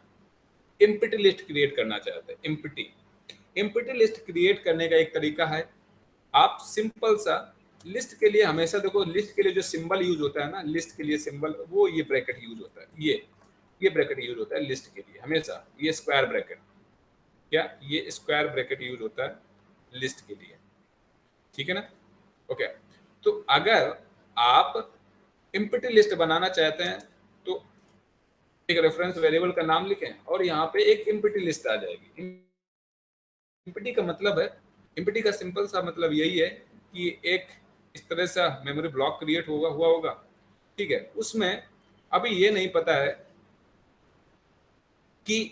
एम्प्टी लिस्ट क्रिएट करना चाहते हैं, एम्प्टी लिस्ट क्रिएट करने का एक तरीका है, आप सिंपल सा लिस्ट के लिए हमेशा देखो, लिस्ट के लिए जो सिंबल यूज होता है ना, लिस्ट के लिए सिंबल वो ये ब्रैकेट यूज होता है, ये ब्रैकेट यूज होता है लिस्ट के लिए हमेशा, ये स्क्वायर ब्रैकेट। क्या? ये स्क्वायर ब्रैकेट यूज होता है लिस्ट के लिए, ठीक है ना। ओके, तो अगर आप एम्प्टी लिस्ट बनाना चाहते हैं तो एक रेफरेंस वेरिएबल का नाम लिखें और यहाँ पे एक एम्प्टी लिस्ट आ जाएगी। एम्प्टी का मतलब है, एम्प्टी का सिंपल सा मतलब यही है कि एक इस तरह सा मेमोरी ब्लॉक क्रिएट हुआ होगा, ठीक है। उसमें अभी ये नहीं पता है कि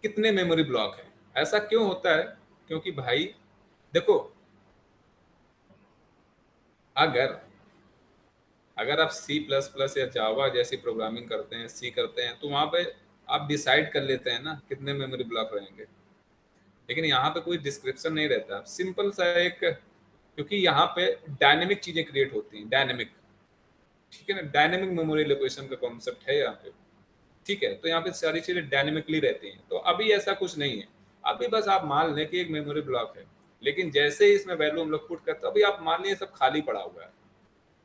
कितने मेमोरी ब्लॉक है। ऐसा क्यों होता है? क्योंकि भाई देखो, अगर अगर आप सी प्लस प्लस या जावा जैसी प्रोग्रामिंग करते हैं, सी करते हैं, तो वहां पे आप डिसाइड कर लेते हैं ना कितने मेमोरी ब्लॉक रहेंगे। लेकिन यहाँ पे कोई डिस्क्रिप्शन नहीं रहता, सिंपल सा एक, क्योंकि यहाँ पे डायनेमिक चीजें क्रिएट होती हैं, डायनेमिक, ठीक है ना, डायनेमिक मेमोरी लोकेशन का कॉन्सेप्ट है यहाँ पे, ठीक है। तो यहाँ पे सारी चीजें डायनेमिकली रहती हैं, तो अभी ऐसा कुछ नहीं है। अभी बस आप मान लें कि एक मेमोरी ब्लॉक है, लेकिन जैसे ही इसमें वैल्यू हम लोग पुट करते हैं, अभी आप मान लीजिए सब खाली पड़ा हुआ है,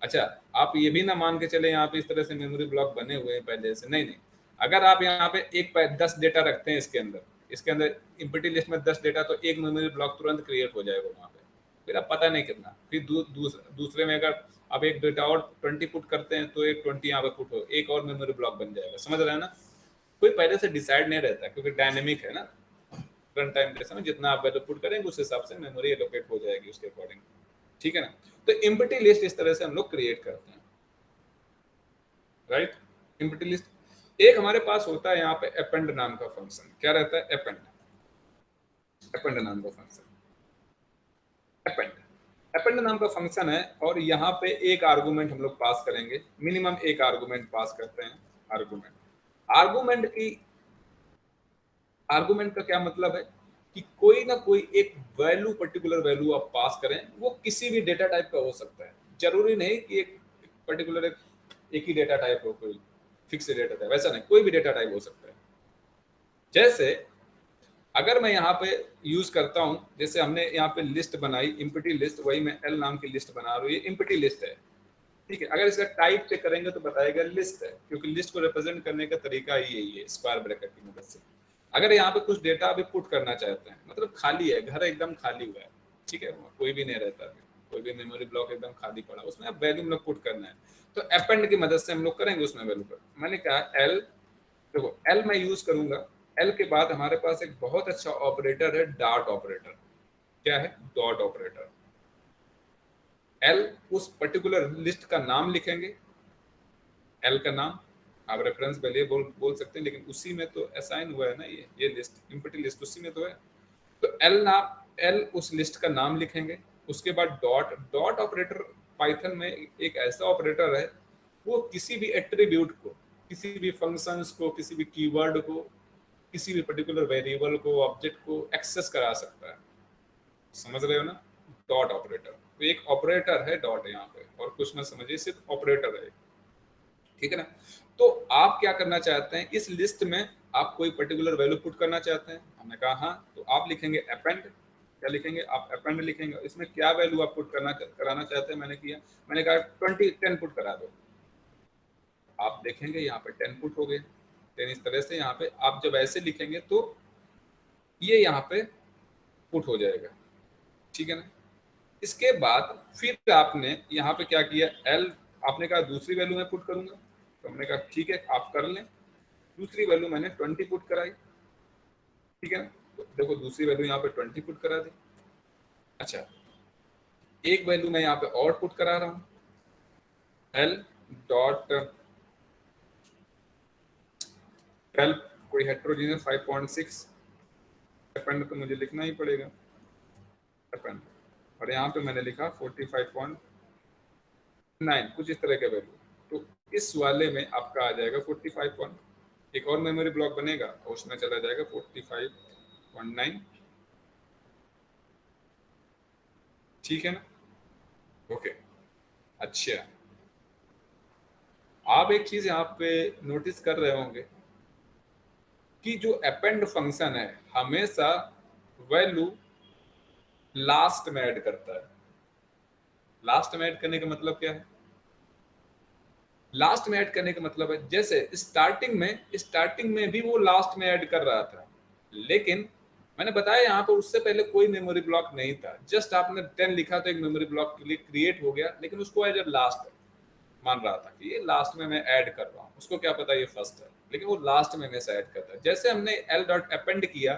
अच्छा, आप ये भी ना मान के चले यहाँ पे इस तरह से मेमोरी ब्लॉक बने हुए हैं पहले से, नहीं नहीं। अगर आप यहाँ पे 10 डेटा रखते हैं इसके अंदर इम्पटी लिस्ट में 10 डेटा, तो एक मेमोरी ब्लॉक तुरंत क्रिएट हो जाएगा वहाँ पे। फिर आप पता नहीं कितना, फिर दूसरे में अगर आप एक डेटा और 20 पुट करते हैं तो एक 20 यहाँ पे पुट हो, एक और मेमोरी ब्लॉक बन जाएगा। समझ रहे हैं ना? कोई पहले से डिसाइड नहीं रहता, क्योंकि डायनेमिक है ना। रन टाइम के समय जितना आप वैल्यू पुट करेंगे उस हिसाब से मेमोरी एलोकेट हो जाएगी उसके अकॉर्डिंग। ठीक है ना? तो एम्प्टी लिस्ट इस तरह से हम लोग क्रिएट करते हैं, राइट। एम्प्टी लिस्ट एक हमारे पास होता है यहाँ पे अपेंड नाम का फंक्शन। क्या रहता है? अपेंड। अपेंड नाम का फंक्शन, अपेंड। अपेंड नाम का फंक्शन है, और यहाँ पे एक आर्गुमेंट हम लोग पास करेंगे, मिनिमम एक आर्गुमेंट पास करते हैं। आर्गुमेंट आर्गुमेंट की आर्गुमेंट का क्या मतलब है कि कोई ना कोई एक वैल्यू, पर्टिकुलर वैल्यू आप पास करें। वो किसी भी डेटा टाइप का हो सकता है, जरूरी नहीं कि एक पर्टिकुलर एक ही डेटा टाइप हो, कोई फिक्स डेटा टाइप, ऐसा नहीं, कोई भी डेटा टाइप हो सकता है। जैसे अगर मैं यहाँ पे यूज करता हूँ, जैसे हमने यहाँ पे लिस्ट बनाई इम्पटी लिस्ट, वही मैं एल नाम की लिस्ट बना रहा हूँ, ये इम्पटी लिस्ट है। ठीक है, अगर इसका टाइप पे करेंगे तो बताएगा लिस्ट है, क्योंकि लिस्ट को रिप्रेजेंट करने का तरीका ही यही है, स्क्वायर ब्रैकेट की मदद से। अगर यहाँ पे कुछ डेटा अभी पुट करना चाहते हैं, मतलब खाली है, घर एकदम खाली हुआ है, ठीक है, कोई भी नहीं रहता है, कोई भी मेमोरी ब्लॉक एकदम खाली पड़ा, उसमें अब वैल्यू में पुट करना है, तो अपेंड की मदद से हम लोग करेंगे उसमें वैल्यू पर। मैंने कहा एल, देखो एल मैं यूज करूंगा। एल के बाद हमारे पास एक बहुत अच्छा ऑपरेटर है, डॉट ऑपरेटर। क्या है? Dot operator. एल उस पर्टिकुलर लिस्ट का नाम लिखेंगे, एल का नाम आप रेफरेंस वैल्यू बोल सकते हैं, लेकिन उसी में तो असाइन हुआ है ना, ये लिस्ट इम्पटी लिस्ट उसी में तो है। तो एल उस लिस्ट का नाम लिखेंगे। उसके बाद डॉट। डॉट ऑपरेटर पाइथन में एक ऐसा ऑपरेटर है, वो किसी भी एट्रीब्यूट को, किसी भी फंक्शंस को, किसी भी कीवर्ड को, किसी भी पर्टिकुलर वेरिएबल को, ऑब्जेक्ट को एक्सेस करा सकता है। समझ रहे हो ना? डॉट ऑपरेटर, तो एक ऑपरेटर है डॉट यहाँ पे, और कुछ मत समझिए, सिर्फ ऑपरेटर है। ठीक है ना? तो आप क्या करना चाहते हैं, इस लिस्ट में आप कोई पर्टिकुलर वैल्यू पुट करना चाहते हैं। हमने कहा हाँ, तो आप लिखेंगे अपेंड। क्या लिखेंगे? आप अपेंड लिखेंगे। इसमें क्या वैल्यू आप पुट कराना चाहते हैं, मैंने कहा 10 पुट करा दो। आप देखेंगे यहाँ पे 10 पुट हो गए। 10 इस तरह से यहाँ पे आप जब ऐसे लिखेंगे तो ये यहाँ पे पुट हो जाएगा। ठीक है ना? इसके बाद फिर आपने यहाँ पे क्या किया, एल, आपने कहा दूसरी वैल्यू मैं पुट करूंगा, तो हमने कहा ठीक है आप कर लें। दूसरी वैल्यू मैंने 20 पुट कराई। ठीक है ना? तो देखो दूसरी वैल्यू यहाँ पे 20 पुट करा दी। अच्छा, एक वैल्यू मैं यहाँ पे और पुट करा रहा हूँ, एल डॉट 12, कोई हेट्रोजीनियस 5.6। अपेंड तो मुझे लिखना ही पड़ेगा, अपेंड। और यहाँ पे मैंने लिखा 45.9, कुछ इस तरह का वैल्यू। तो इस वाले में आपका आ जाएगा 45 एक और मेमोरी ब्लॉक बनेगा और उसमें चला जाएगा 45.9। ठीक है ना? ओके। अच्छा, आप एक चीज यहाँ पे नोटिस कर रहे होंगे कि जो अपेंड फंक्शन है हमेशा वैल्यू लास्ट में ऐड करता है। लास्ट में ऐड करने का मतलब क्या है? लास्ट में ऐड करने का मतलब है, जैसे स्टार्टिंग में भी वो लास्ट में ऐड कर रहा था, लेकिन मैंने बताया यहाँ पर उससे पहले कोई मेमोरी ब्लॉक नहीं था। जस्ट आपने 10 लिखा तो एक मेमोरी ब्लॉक क्रिएट हो गया, लेकिन उसको एज ए लास्ट मान रहा था कि ये लास्ट में मैं ऐड कर रहा हूँ। उसको क्या पता ये फर्स्ट है, लेकिन वो लास्ट में हमेशा ऐड करता है। जैसे हमने एल डॉट अपेंड किया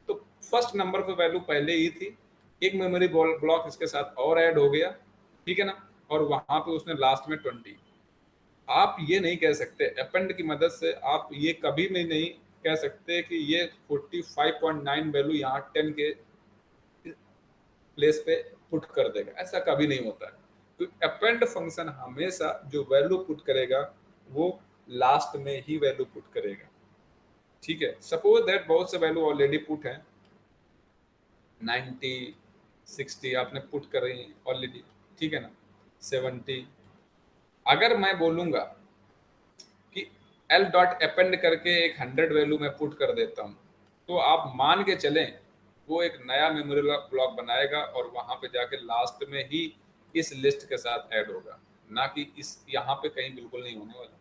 तो फर्स्ट नंबर पर वैल्यू पहले ही थी, एक मेमोरी ब्लॉक इसके साथ और ऐड हो गया। ठीक है ना? और वहां पे उसने लास्ट में 20। आप ये नहीं कह सकते, अपेंड की मदद से आप ये कभी भी नहीं कह सकते कि ये 45.9 वैल्यू यहाँ 10 के प्लेस पे पुट कर देगा, ऐसा कभी नहीं होता है। तो अपेंड फंक्शन हमेशा जो वैल्यू पुट करेगा वो लास्ट में ही वैल्यू पुट करेगा। ठीक है? सपोज दैट बहुत से वैल्यू ऑलरेडी पुट है, 90, 60 आपने पुट कर रही ऑलरेडी। ठीक है ना? 70। अगर मैं बोलूंगा कि एल डॉट अपेंड करके एक 100 वैल्यू में पुट कर देता हूं, तो आप मान के चलें वो एक नया मेमोरी ब्लॉक बनाएगा और वहां पे जाके लास्ट में ही इस लिस्ट के साथ ऐड होगा। ना कि इस यहाँ पे कहीं बिल्कुल नहीं होने वाला।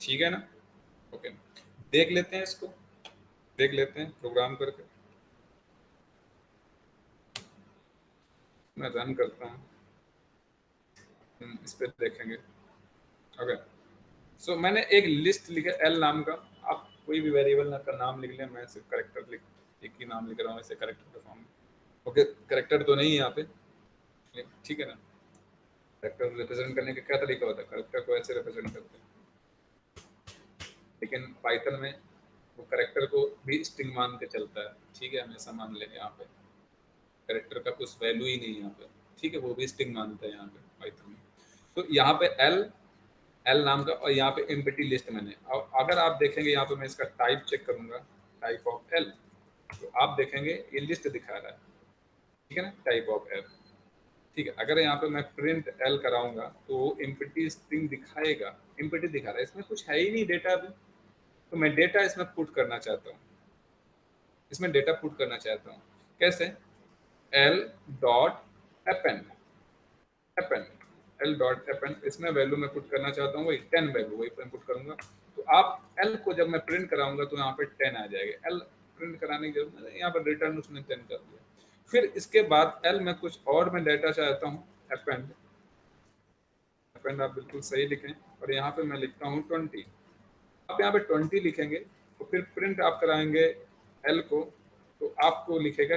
ठीक है ना? ओके, देख लेते हैं इसको, देख लेते हैं प्रोग्राम करके। मैं रन करता हूँ, इस पे देखेंगे। ओके, सो मैंने एक लिस्ट लिखा एल नाम का। आप कोई भी वेरिएबल का नाम लिख लें, मैं सिर्फ करेक्टर लिख, एक ही नाम लिख रहा हूँ ऐसे करेक्टर के फॉर्म में। ओके, करेक्टर तो नहीं है यहाँ पे, ठीक है ना? करेक्टर रिप्रेजेंट करने का क्या तरीका होता है, करेक्टर को ऐसे रिप्रेजेंट करते हैं, लेकिन पाइथन में वो करेक्टर को भी स्ट्रिंग मान के चलता है। ठीक है, हमेशा मान लेंगे यहाँ पे करेक्टर का कुछ वैल्यू ही नहीं है यहाँ पे। ठीक है, वो भी स्ट्रिंग मानता है यहाँ पे पाइथन में। तो यहाँ पे एल, एल नाम का, और यहाँ पे एम्प्टी लिस्ट मैंने। अब अगर आप देखेंगे यहाँ पे मैं इसका टाइप चेक करूंगा, टाइप ऑफ एल, तो आप देखेंगे ये लिस्ट दिखा रहा है। ठीक है ना, टाइप ऑफ एल। ठीक है, अगर यहाँ पे मैं प्रिंट एल कराऊंगा तो वो एम्प्टी स्ट्रिंग दिखाएगा, एम्प्टी दिखा रहा है, इसमें कुछ है ही नहीं डेटा अभी। तो मैं डेटा इसमें पुट करना चाहता हूँ, इसमें डेटा पुट करना चाहता हूँ। कैसे? L dot append, append, L dot append, इसमें वैल्यू मैं पुट करना चाहता हूँ वही 10 वैल्यू, वही मैं पुट करूंगा। तो आप एल को जब मैं प्रिंट कराऊंगा तो यहाँ पे 10 आ जाएगा। एल प्रिंट कराने की जरूरत नहीं, यहाँ पर रिटर्न उसने 10 कर दिया। फिर इसके बाद एल में कुछ और मैं डाटा चाहता हूँ, अपेंड, अपेंड आप बिल्कुल सही लिखें, और यहाँ पे मैं लिखता हूँ 20। आप यहाँ पे 20 लिखेंगे, तो फिर प्रिंट आप कराएंगे एल को, तो आपको लिखेगा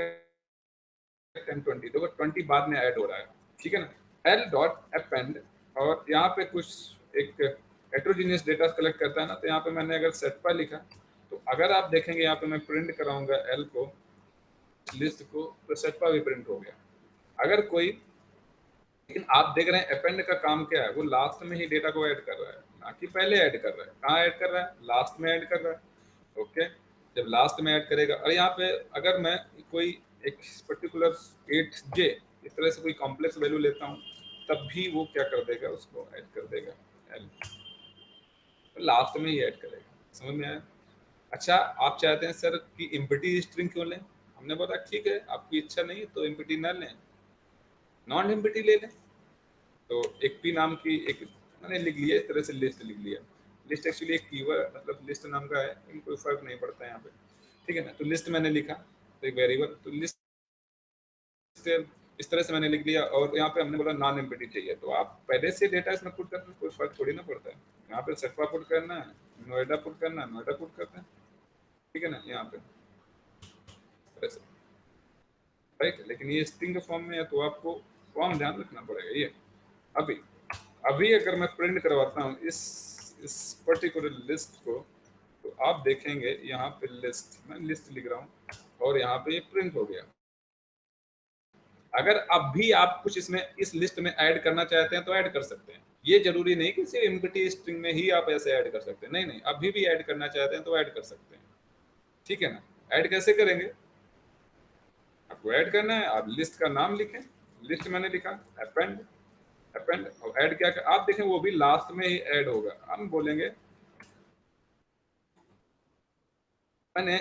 1020। देखो 20 बाद में ऐड हो रहा है। ठीक है ना, एल डॉट अपेंड, और यहाँ पे कुछ एक हेट्रोजीनियस डेटा कलेक्ट करता है ना, तो यहाँ पे मैंने अगर सेटपा लिखा, तो अगर आप देखेंगे यहाँ पे मैं प्रिंट कराऊंगा एल को, लिस्ट को, तो सेटपा भी प्रिंट हो गया। अगर कोई, लेकिन आप देख रहे हैं अपेंड का काम क्या है, वो लास्ट में ही डेटा को ऐड कर रहा है, ना कि पहले ऐड कर रहा है। कहाँ ऐड कर रहा है? लास्ट में ऐड कर रहा है। ओके, जब लास्ट में ऐड करेगा, और यहाँ पे अगर मैं कोई एक पर्टिकुलर 8J इस तरह से कोई कॉम्प्लेक्स वैल्यू लेता हूँ, तब भी वो क्या कर देगा, उसको ऐड कर देगा एल, लास्ट में ही ऐड करेगा। समझ में आया? अच्छा, आप चाहते हैं सर कि एम्प्टी स्ट्रिंग क्यों लें? हमने बोला ठीक है, आपकी इच्छा नहीं तो एम्प्टी ना लें, नॉन एम्प्टी ले लें। तो एक पी नाम की एक मैंने लिख लिया, इस तरह से लिस्ट लिख लिया। लिस्ट एक्चुअली एक कीवर्ड, मतलब लिस्ट नाम का है, लेकिन कोई फर्क नहीं पड़ता है यहाँ पे। ठीक है ना, तो लिस्ट मैंने लिखा, तो एक वेरिएबल, तो लिस्ट इस तरह से मैंने लिख लिया। और यहाँ पे हमने बोला नॉन एम्प्टी चाहिए, तो आप पहले से डेटा इसमें पुट करना, कोई फर्क थोड़ी ना पड़ता है। यहाँ पे सटवा पुट करना है, नोएडा पुट करना है, नोएडा पुट करते हैं। ठीक है ना, यहाँ पे राइट, लेकिन ये स्ट्रिंग के फॉर्म में है, तो आपको फॉर्म ध्यान रखना पड़ेगा। ये अभी अभी अगर मैं प्रिंट करवाता हूँ इस पर्टिकुलर लिस्ट को, तो आप देखेंगे यहाँ पे लिस्ट, मैं लिस्ट लिख रहा हूँ, और यहाँ पे ये प्रिंट हो गया। अगर अब भी आप कुछ इसमें इस लिस्ट में ऐड करना चाहते हैं तो ऐड कर सकते हैं। ये जरूरी नहीं कि सिर्फ एम्प्टी स्ट्रिंग में ही आप ऐसे ऐड कर सकते हैं, नहीं नहीं, अभी भी ऐड करना चाहते हैं तो ऐड कर सकते हैं। ठीक है ना, ऐड कैसे करेंगे? आपको ऐड करना है, आप लिस्ट का नाम लिखें, लिस्ट मैंने लिखा, अपेंड, अपेंड, और ऐड क्या कर, आप देखें वो भी लास्ट में ही ऐड होगा। हम बोलेंगे मैंने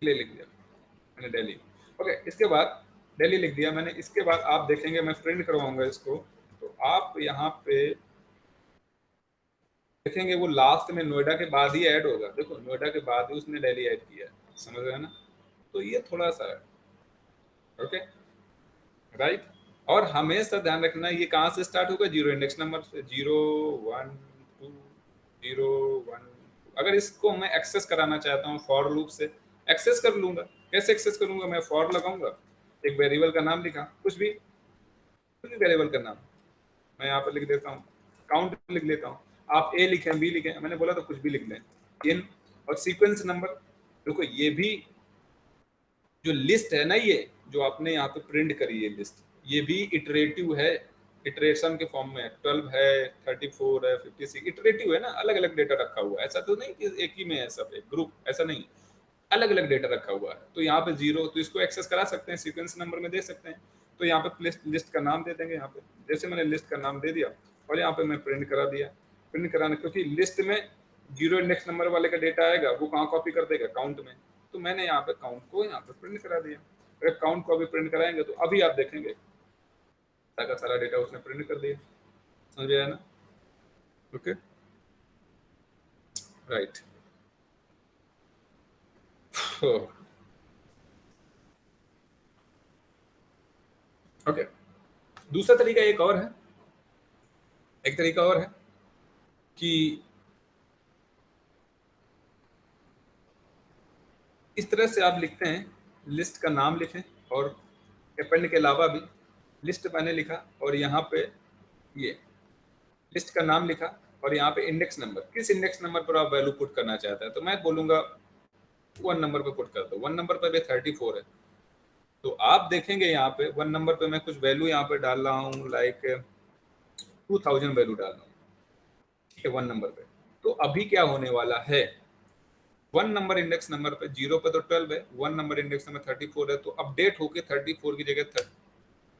दिल्ली लिख दिया, मैंने दिल्ली। ओके, इसके बाद दिल्ली लिख दिया मैंने। इसके बाद आप देखेंगे मैं प्रिंट करवाऊंगा इसको, तो आप यहाँ पे देखेंगे वो लास्ट में नोएडा के बाद ही ऐड होगा। देखो नोएडा के बाद ही उसने दिल्ली ऐड किया है, समझ रहे हैं ना? तो ये थोड़ा सा है। Okay, right. और हमेशा ध्यान रखना ये कहाँ से स्टार्ट होगा, जीरो इंडेक्स नंबर से, 0 1 2 0 1। अगर इसको मैं एक्सेस कराना चाहता हूँ फॉर लूप से, एक्सेस कर लूंगा। कैसे एक्सेस करूंगा? मैं फॉर लगाऊंगा, एक वेरिएबल का नाम लिखा, कुछ भी वेरिएबल का नाम मैं यहाँ पर लिख देता हूँ, काउंट लिख लेता हूँ। आप ए लिखें, बी लिखें, मैंने बोला तो कुछ भी लिख लें, इन, और सीक्वेंस नंबर। देखो ये भी जो लिस्ट है ना, ये जो आपने यहाँ पे प्रिंट करी है लिस्ट, ये भी इटरेटिव है, इटरेशन के फॉर्म में 12 है, 34 है, 56, इटरेटिव है ना, अलग अलग डेटा रखा हुआ है। ऐसा तो नहीं कि एक ही में है सब, एक ग्रुप, ऐसा नहीं, अलग अलग डेटा रखा हुआ है। तो यहाँ पे 0, तो इसको एक्सेस करा सकते हैं, सीक्वेंस नंबर में दे सकते हैं। तो यहाँ पे लिस्ट का नाम दे देंगे। यहाँ पे जैसे मैंने लिस्ट का नाम दे दिया, और यहाँ पे मैं प्रिंट करा दिया। प्रिंट कराने, क्योंकि लिस्ट में 0 इंडेक्स नंबर वाले का डेटा आएगा, वो कहाँ कॉपी कर देगा, काउंट में। तो मैंने यहाँ पे काउंट को यहाँ पे प्रिंट करा दिया। अगर काउंट को अभी प्रिंट कराएंगे तो अभी आप देखेंगे का सारा डेटा उसने प्रिंट कर दिया। समझ में आया ना? Okay, right. ओके, दूसरा तरीका एक और है, एक तरीका और है कि इस तरह से आप लिखते हैं, लिस्ट का नाम लिखें और अपेंड के अलावा भी लिस्ट मैंने लिखा और यहाँ पे ये लिस्ट का नाम लिखा और यहाँ पे इंडेक्स नंबर, किस इंडेक्स नंबर पर आप वैल्यू पुट करना चाहते हैं। तो मैं बोलूंगा 1 नंबर पे पुट कर दो। 1 नंबर पे भी 34 है, तो आप देखेंगे यहाँ पे 1 नंबर पे मैं कुछ वैल्यू यहाँ पे डाल रहा हूँ, लाइक 2000 वैल्यू डाल रहा हूँ, ठीक है, 1 नंबर पे। तो अभी क्या होने वाला है, 1 नंबर इंडेक्स नंबर पे, 0 पे तो 12 है, 1 नंबर इंडेक्स नंबर 34 है, तो अपडेट होके 34 की जगह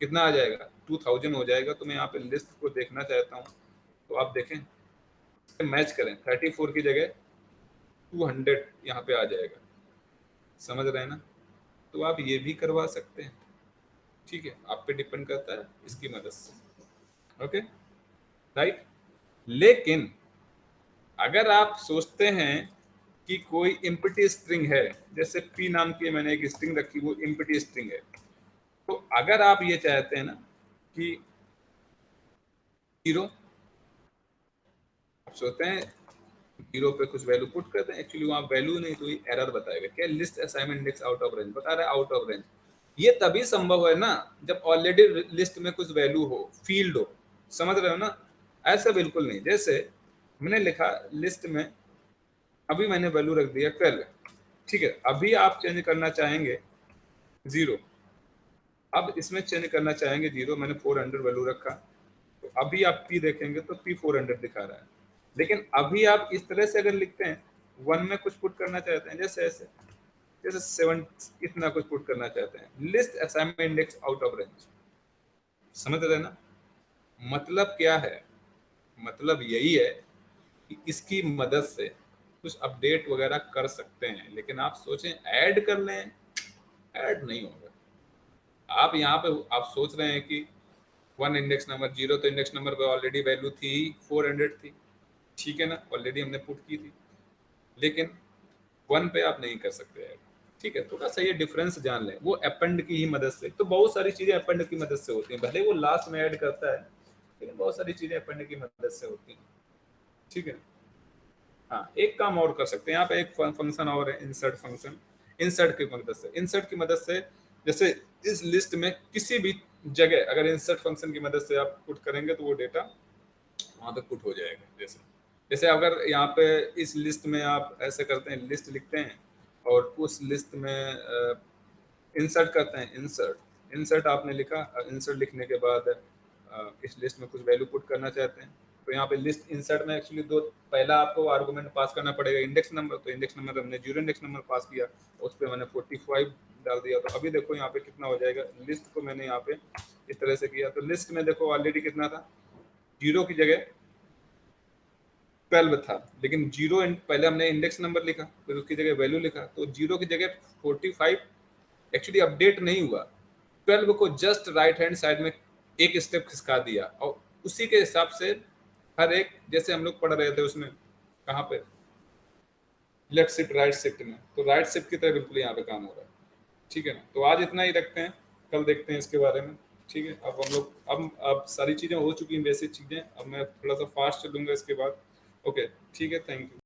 कितना आ जाएगा, 2000 हो जाएगा। तो मैं यहाँ पे लिस्ट को देखना चाहता हूँ, तो आप देखें, मैच करें, 34 की जगह 200 यहाँ पे आ जाएगा। समझ रहे हैं ना? तो आप ये भी करवा सकते हैं, ठीक है, आप पे डिपेंड करता है इसकी मदद से। Okay, right. लेकिन अगर आप सोचते हैं कि कोई इम्पटी स्ट्रिंग है, जैसे पी नाम की मैंने एक स्ट्रिंग रखी, वो इम्पटी स्ट्रिंग है, तो अगर आप ये चाहते हैं ना कि 0, आप सोचते हैं 0 पे कुछ वैल्यू पुट करते हैं, एक्चुअली वहां वैल्यू नहीं तो एरर बताएगा, क्या list assignment index out of range बता रहा है, आउट ऑफ रेंज। ये तभी संभव है ना जब ऑलरेडी लिस्ट में कुछ वैल्यू हो, फील्ड हो। समझ रहे हो ना? ऐसा बिल्कुल नहीं, जैसे मैंने लिखा लिस्ट में, अभी मैंने वैल्यू रख दिया 12, ठीक है, अभी आप चेंज करना चाहेंगे 0, अब इसमें चेंज करना चाहेंगे 0, मैंने 400 वैल्यू रखा, तो अभी आप पी देखेंगे तो पी 400 दिखा रहा है। लेकिन अभी आप इस तरह से अगर लिखते हैं, 1 में कुछ पुट करना चाहते हैं, जैसे ऐसे, जैसे 7 इतना कुछ पुट करना चाहते हैं, list assignment index out of range. समझ रहे ना? मतलब क्या है? मतलब यही है कि इसकी मदद से कुछ अपडेट वगैरह कर सकते हैं, लेकिन आप सोचें ऐड कर लें, ऐड नहीं होगा। आप यहाँ पे आप सोच रहे हैं कि 1 इंडेक्स नंबर, 0 तो इंडेक्स नंबर पे ऑलरेडी वैल्यू थी, 400 थी, ठीक है ना, ऑलरेडी हमने पुट की थी, लेकिन 1 पे आप नहीं कर सकते ऐड, ठीक है। थोड़ा सा ये डिफरेंस जान लें, वो अपेंड की ही मदद से, तो बहुत सारी चीजें अपेंड की मदद से होती हैं, भले वो लास्ट में ऐड करता है, लेकिन बहुत सारी चीजें अपेंड की मदद से होती हैं, ठीक है। हाँ, एक काम और कर सकते हैं, यहाँ पे एक फंक्शन और है, इंसर्ट फंक्शन। इंसर्ट की मदद से, इंसर्ट की मदद से, जैसे इस लिस्ट में किसी भी जगह अगर इंसर्ट फंक्शन की मदद से आप पुट करेंगे तो वो डेटा वहां तक पुट हो जाएगा। जैसे जैसे अगर यहाँ पे इस लिस्ट में आप ऐसे करते हैं, लिस्ट लिखते हैं और उस लिस्ट में इंसर्ट करते हैं, इंसर्ट इंसर्ट आपने लिखा, इंसर्ट लिखने के बाद इस लिस्ट में कुछ वैल्यू पुट करना चाहते हैं, तो यहाँ पे लिस्ट इंसर्ट में एक्चुअली दो, पहला आपको आर्गुमेंट पास करना पड़ेगा इंडेक्स नंबर, तो इंडेक्स नंबर हमने 0 इंडेक्स नंबर पास किया, उस पर मैंने 45 डाल दिया, तो अभी देखो यहाँ पे कितना हो जाएगा, लिस्ट को मैंने यहाँ पे इस तरह से किया, तो लिस्ट में देखो ऑलरेडी कितना था, 0 की जगह 12 था, लेकिन 0 पहले हमने इंडेक्स नंबर लिखा, फिर उसकी जगह वैल्यू लिखा, तो 0 की जगह 45 एक्चुअली अपडेट नहीं हुआ, 12 को जस्ट राइट हैंड साइड में एक स्टेप खिसका दिया, और उसी के हिसाब से हर एक, जैसे हम लोग पढ़ रहे थे उसमें, कहाँ पे, लेफ्ट शिफ्ट राइट शिफ्ट में, तो राइट शिफ्ट की तरह बिल्कुल यहाँ पे काम हो रहा है, ठीक है ना। तो आज इतना ही रखते हैं, कल देखते हैं इसके बारे में, ठीक है। अब हम लोग अब सारी चीज़ें हो चुकी हैं, बेसिक चीज़ें, अब मैं थोड़ा सा फास्ट चलूंगा इसके बाद। ओके, ठीक है, थैंक यू।